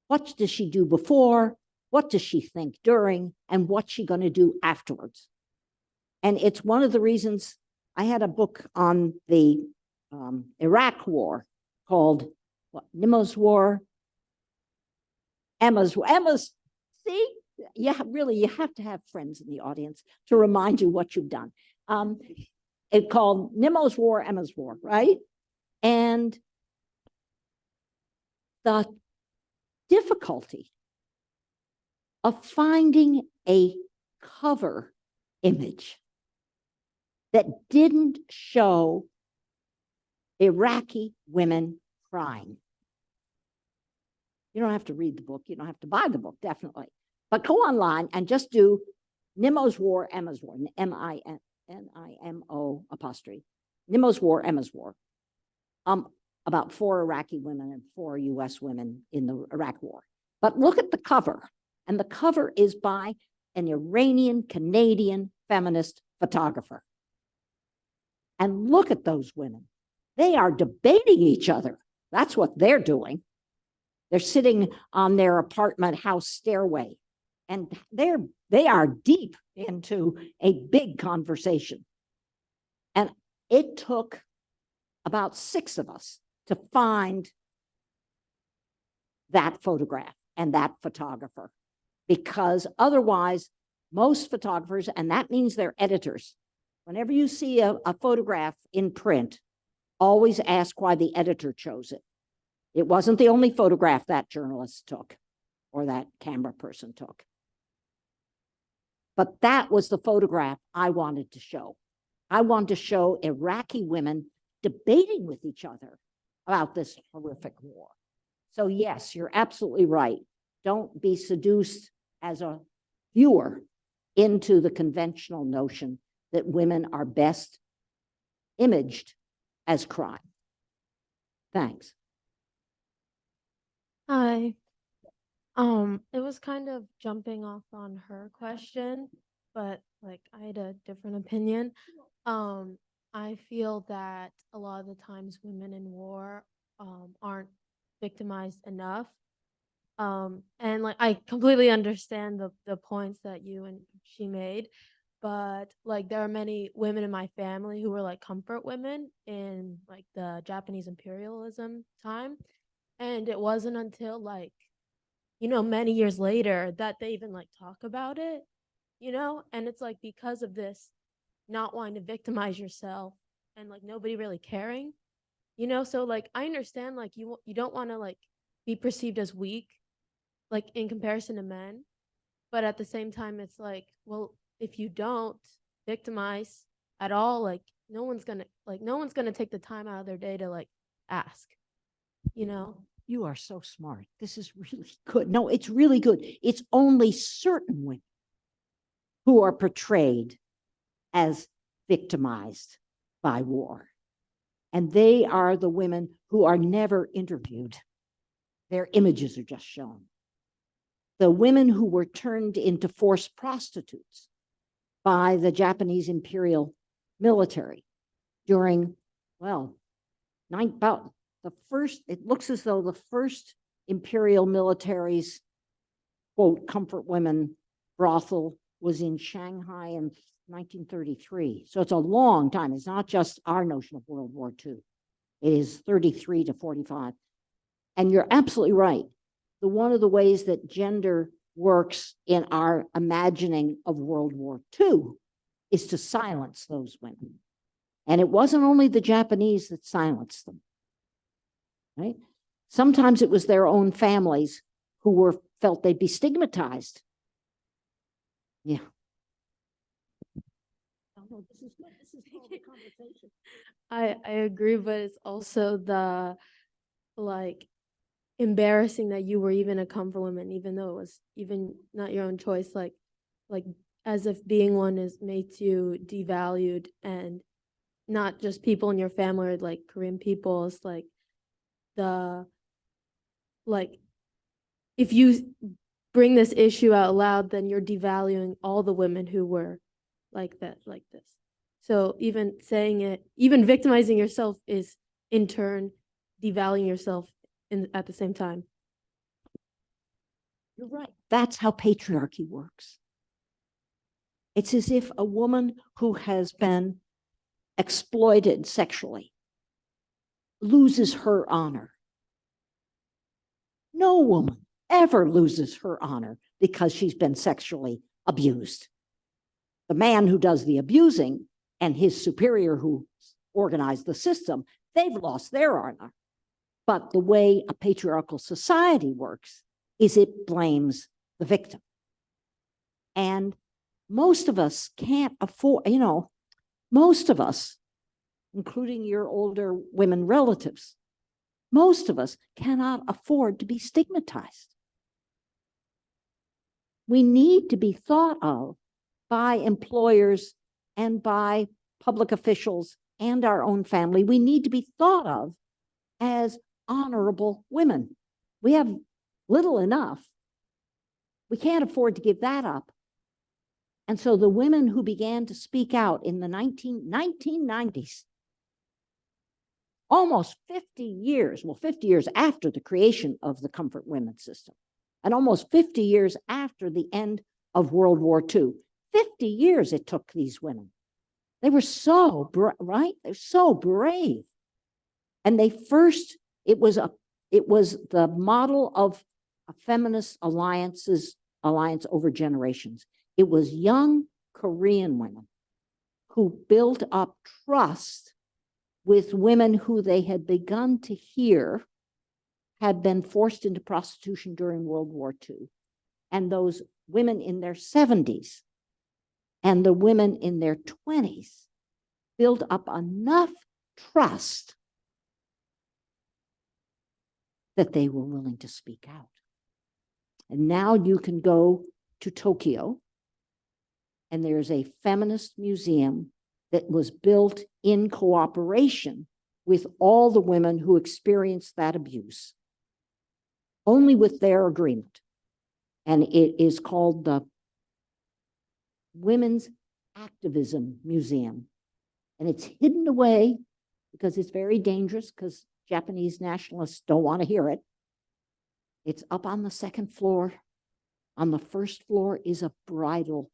what does she do before? What does she think during? And what's she going to do afterwards? And it's one of the reasons I had a book on the Iraq War called Nimmo's War, Emma's. See, yeah, really, you have to have friends in the audience to remind you what you've done. It's called Nimmo's War, Emma's War, right? And the difficulty of finding a cover image that didn't show Iraqi women crying. You don't have to read the book. You don't have to buy the book, definitely. But go online and just do Nimmo's War, Emma's War, N-I-M-O apostrophe. Nimmo's War, Emma's War. About 4 Iraqi women and 4 US women in the Iraq War. But look at the cover. And the cover is by an Iranian Canadian feminist photographer. And look at those women. They are debating each other. That's what they're doing. They're sitting on their apartment house stairway, and they are deep into a big conversation. And it took about 6 of us to find that photograph and that photographer, because otherwise most photographers, and that means they're editors, whenever you see a photograph in print, always ask why the editor chose it. It wasn't the only photograph that journalist took or that camera person took. But that was the photograph I wanted to show. I wanted to show Iraqi women debating with each other about this horrific war. So yes, you're absolutely right. Don't be seduced as a viewer into the conventional notion that women are best imaged as crime. Thanks. Hi. It was kind of jumping off on her question, but like I had a different opinion. I feel that a lot of the times women in war aren't victimized enough. And like I completely understand the points that you and she made, but like there are many women in my family who were like comfort women in like the Japanese imperialism time. And it wasn't until like, you know, many years later that they even like talk about it, you know? And it's like because of this not wanting to victimize yourself and like nobody really caring, you know? So like I understand like you don't want to like be perceived as weak like in comparison to men, but at the same time it's like, well, if you don't, victimize at all, like no one's gonna take the time out of their day to like ask, you know? You are so smart. This is really good. No, it's really good. It's only certain women who are portrayed as victimized by war. And they are the women who are never interviewed. Their images are just shown. The women who were turned into forced prostitutes by the Japanese imperial military during, well, about the first, it looks as though the first imperial military's, quote, comfort women brothel was in Shanghai in 1933. So it's a long time. It's not just our notion of World War II. It is 33 to 45. And you're absolutely right. One of the ways that gender works in our imagining of World War II is to silence those women. And it wasn't only the Japanese that silenced them, right? Sometimes it was their own families who felt they'd be stigmatized. Yeah. Oh, this is good. This is called a conversation. I agree, but it's also the like embarrassing that you were even a comfort woman, even though it was even not your own choice, like as if being one is makes you devalued, and not just people in your family or like Korean people. It's like if you bring this issue out loud, then you're devaluing all the women who were like that, like this. So even saying it, even victimizing yourself is in turn devaluing yourself at the same time. You're right. That's how patriarchy works. It's as if a woman who has been exploited sexually loses her honor. No woman ever loses her honor because she's been sexually abused. The man who does the abusing and his superior who organized the system, they've lost their honor. But the way a patriarchal society works is it blames the victim. And most of us can't afford, most of us, including your older women relatives, most of us cannot afford to be stigmatized. We need to be thought of by employers and by public officials and our own family. We need to be thought of as honorable women. We have little enough. We can't afford to give that up. And so the women who began to speak out in the 1990s, almost 50 years, well, 50 years after the creation of the comfort women system, and almost 50 years after the end of World War II, 50 years it took these women. They were so, right? They're so brave. And they first, it was the model of a feminist alliance over generations. It was young Korean women who built up trust with women who they had begun to hear had been forced into prostitution during World War II. And those women in their 70s and the women in their 20s built up enough trust that they were willing to speak out. And now you can go to Tokyo, and there's a feminist museum that was built in cooperation with all the women who experienced that abuse, only with their agreement. And it is called the Women's Activism Museum. And it's hidden away because it's very dangerous, because Japanese nationalists don't want to hear it. It's up on the second floor. On the first floor is a bridal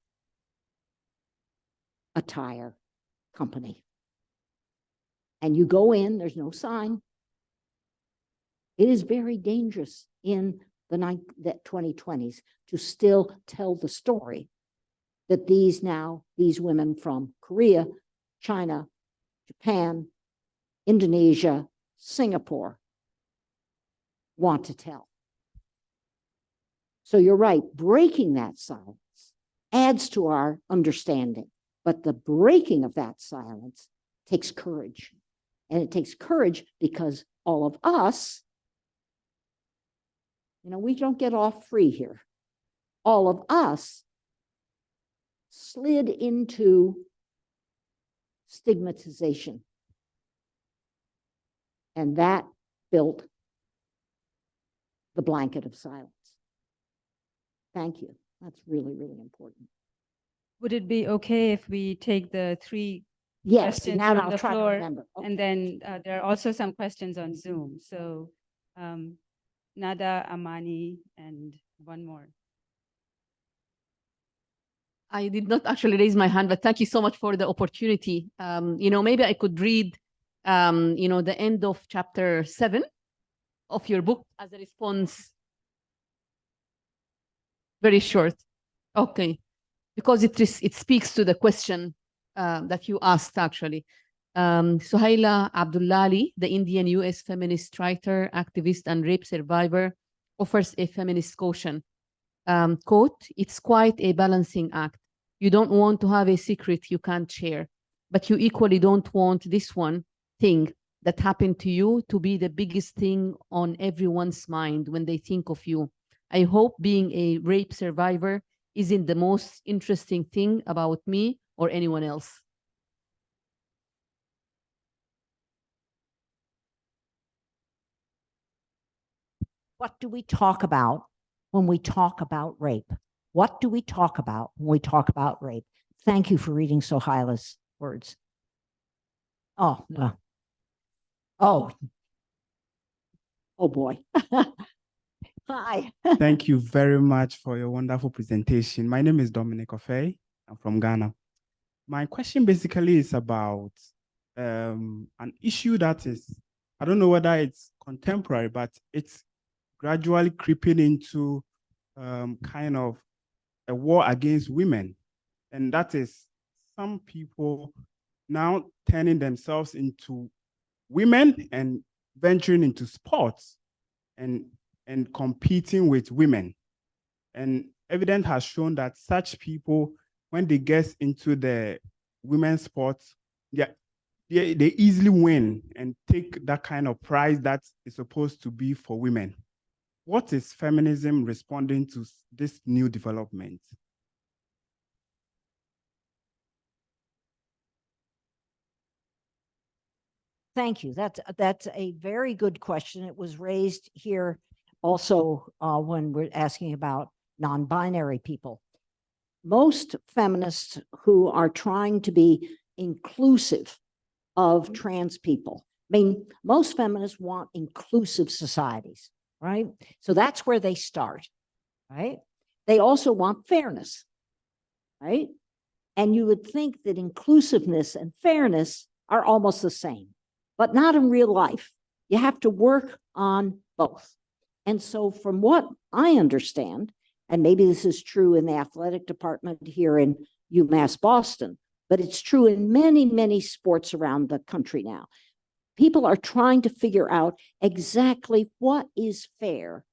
attire company. And you go in, there's no sign. It is very dangerous in the 2020s to still tell the story that these women from Korea, China, Japan, Indonesia, Singapore want to tell. So you're right, breaking that silence adds to our understanding But the breaking of that silence takes courage. And it takes courage because all of us, we don't get off free here. All of us slid into stigmatization. And that built the blanket of silence. Thank you. That's really, really important. Would it be okay if we take the three Yes, questions now from I'll the try to floor, remember. and Okay. then there are also some questions on Zoom. So Nada, Amani, and one more. I did not actually raise my hand, but thank you so much for the opportunity. Maybe I could read, the end of chapter 7 of your book as a response. Very short. Okay. Because it speaks to the question that you asked, actually. Suhaila Abdullali, the Indian US feminist writer, activist, and rape survivor, offers a feminist caution. Quote, "It's quite a balancing act. You don't want to have a secret you can't share, but you equally don't want this one thing that happened to you to be the biggest thing on everyone's mind when they think of you. I hope being a rape survivor isn't the most interesting thing about me or anyone else." What do we talk about when we talk about rape? What do we talk about when we talk about rape? Thank you for reading Sohaila's words. Oh, no. Oh boy. Hi. Thank you very much for your wonderful presentation. My name is Dominic Ofei. I'm from Ghana. My question basically is about an issue that is, I don't know whether it's contemporary, but it's gradually creeping into kind of a war against women. And that is some people now turning themselves into women and venturing into sports and competing with women. And evidence has shown that such people, when they get into the women's sports, they easily win and take that kind of prize that is supposed to be for women. What is feminism responding to this new development? Thank you. That's a very good question. It was raised here also when we're asking about non-binary people. Most feminists who are trying to be inclusive of trans people, I mean, most feminists want inclusive societies, right? So that's where they start, right? They also want fairness, right? And you would think that inclusiveness and fairness are almost the same, but not in real life. You have to work on both. And so from what I understand, and maybe this is true in the athletic department here in UMass Boston, but it's true in many, many sports around the country now. People are trying to figure out exactly what is fair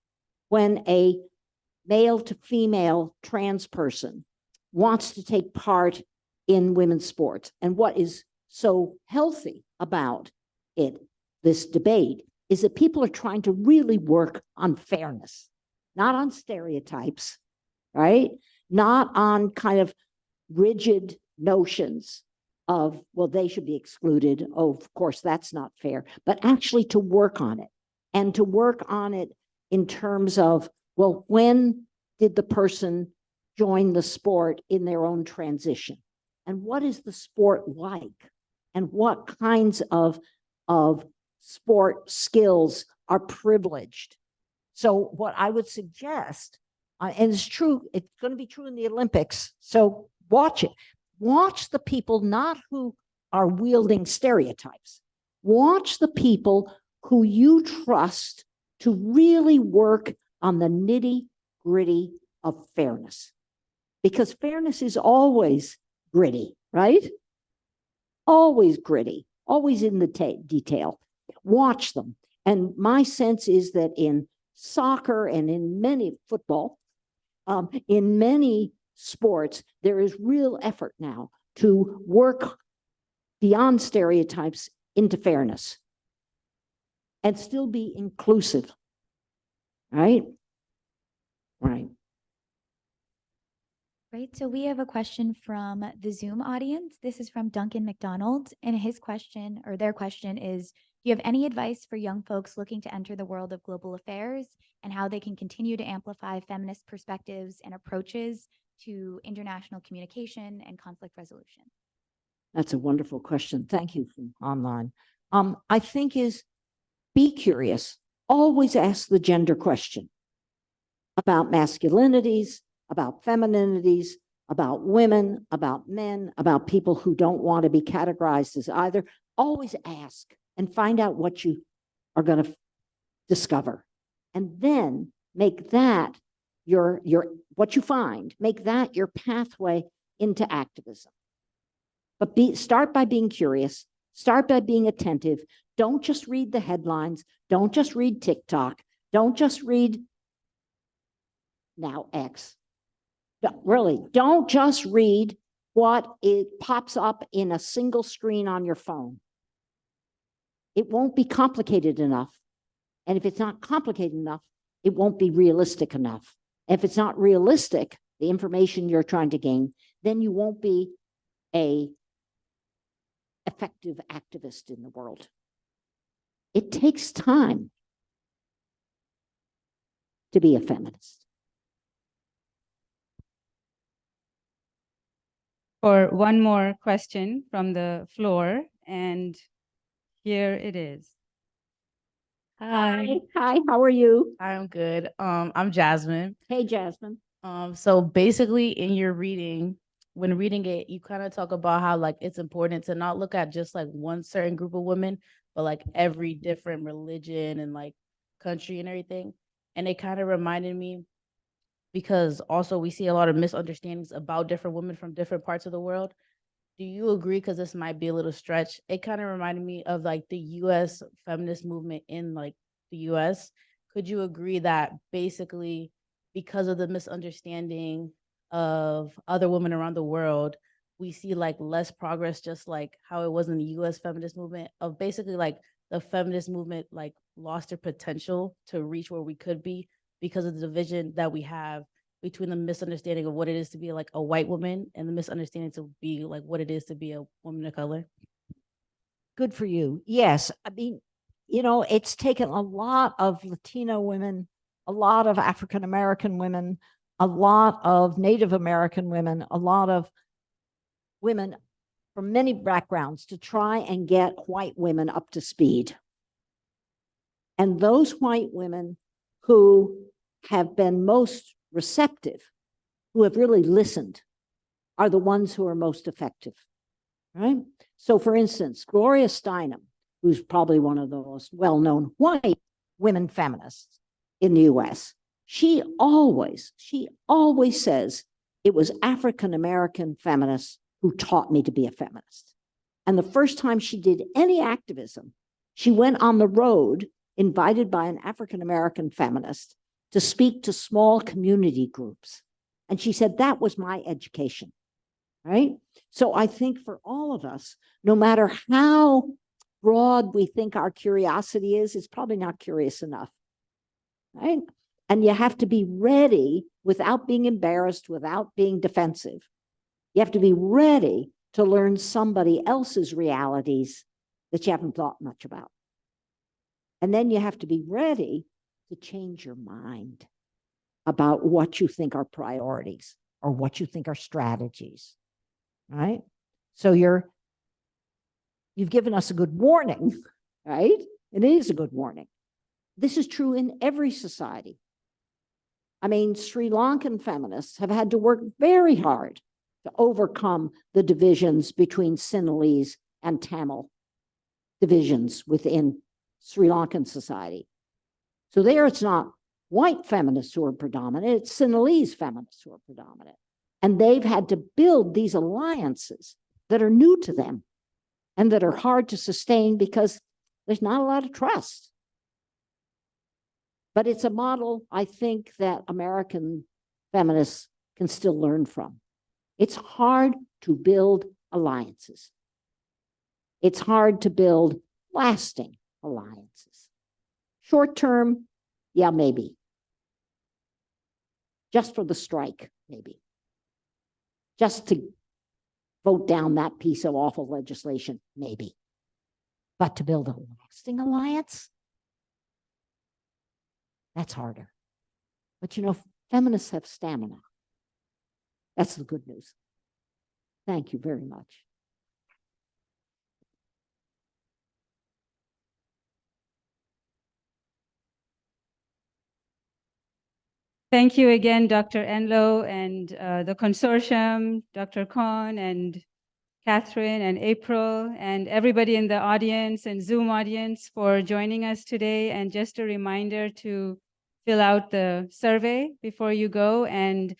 when a male to female trans person wants to take part in women's sports, and what is so healthy about it, this debate, is that people are trying to really work on fairness, not on stereotypes, right? Not on kind of rigid notions of, well, they should be excluded. Oh, of course, that's not fair, but actually to work on it, and to work on it in terms of, well, when did the person join the sport in their own transition? And what is the sport like? And what kinds of sport skills are privileged? So what I would suggest, and it's true, it's going to be true in the Olympics, so watch it. Watch the people not who are wielding stereotypes. Watch the people who you trust to really work on the nitty-gritty of fairness. Because fairness is always gritty, right? Always gritty, always in the detail. Watch them. And my sense is that in soccer and in many football, in many sports, there is real effort now to work beyond stereotypes into fairness and still be inclusive, right? Right. Great. So we have a question from the Zoom audience. This is from Duncan McDonald, and his question, or their question, is, do you have any advice for young folks looking to enter the world of global affairs and how they can continue to amplify feminist perspectives and approaches to international communication and conflict resolution? That's a wonderful question. Thank you from online. I think is be curious. Always ask the gender question about masculinities, about femininities, about women, about men, about people who don't want to be categorized as either. Always ask and find out what you are going to discover. And then make that your what you find, make that your pathway into activism. But start by being curious, start by being attentive. Don't just read the headlines, don't just read TikTok, don't just read now X. Really, don't just read what it pops up in a single screen on your phone. It won't be complicated enough. And if it's not complicated enough, it won't be realistic enough. If it's not realistic, the information you're trying to gain, then you won't be an effective activist in the world. It takes time to be a feminist. For one more question from the floor, and here it is. Hi, Hi, how are you? I'm good. I'm Jasmine. Hey, Jasmine. So basically in your reading, when reading it, you kind of talk about how like it's important to not look at just like one certain group of women, but like every different religion and like country and everything. And it kind of reminded me, because also we see a lot of misunderstandings about different women from different parts of the world. Do you agree? Because this might be a little stretch. It kind of reminded me of like the US feminist movement in like the US. Could you agree that basically because of the misunderstanding of other women around the world, we see like less progress, just like how it was in the US feminist movement, of basically like the feminist movement like lost their potential to reach where we could be because of the division that we have between the misunderstanding of what it is to be like a white woman and the misunderstanding to be like what it is to be a woman of color? Good for you. Yes. I mean, you know, it's taken a lot of Latino women, a lot of African-American women, a lot of Native American women, a lot of women from many backgrounds to try and get white women up to speed. And those white women who have been most receptive, who have really listened, are the ones who are most effective, right? So for instance, Gloria Steinem, who's probably one of the most well-known white women feminists in the US, she always says it was African-American feminists who taught me to be a feminist. And the first time she did any activism, she went on the road invited by an African-American feminist to speak to small community groups. And she said, that was my education, right? So I think for all of us, no matter how broad we think our curiosity is, it's probably not curious enough, right? And you have to be ready without being embarrassed, without being defensive. You have to be ready to learn somebody else's realities that you haven't thought much about. And then you have to be ready to change your mind about what you think are priorities or what you think are strategies, right? So you've given us a good warning, right? It is a good warning. This is true in every society. I mean, Sri Lankan feminists have had to work very hard to overcome the divisions between Sinhalese and Tamil divisions within Sri Lankan society. So there it's not white feminists who are predominant, it's Sinhalese feminists who are predominant. And they've had to build these alliances that are new to them and that are hard to sustain because there's not a lot of trust. But it's a model, I think, that American feminists can still learn from. It's hard to build alliances. It's hard to build lasting alliances. Short term, yeah, maybe. Just for the strike, maybe. Just to vote down that piece of awful legislation, maybe. But to build a lasting alliance, that's harder. But you know, feminists have stamina. That's the good news. Thank you very much. Thank you again, Dr. Enloe and the consortium, Dr. Kohn and Catherine and April and everybody in the audience and Zoom audience for joining us today. And just a reminder to fill out the survey before you go. And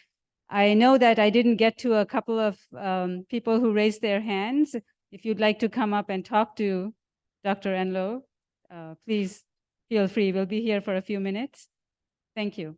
I know that I didn't get to a couple of people who raised their hands. If you'd like to come up and talk to Dr. Enloe, please feel free. We'll be here for a few minutes. Thank you.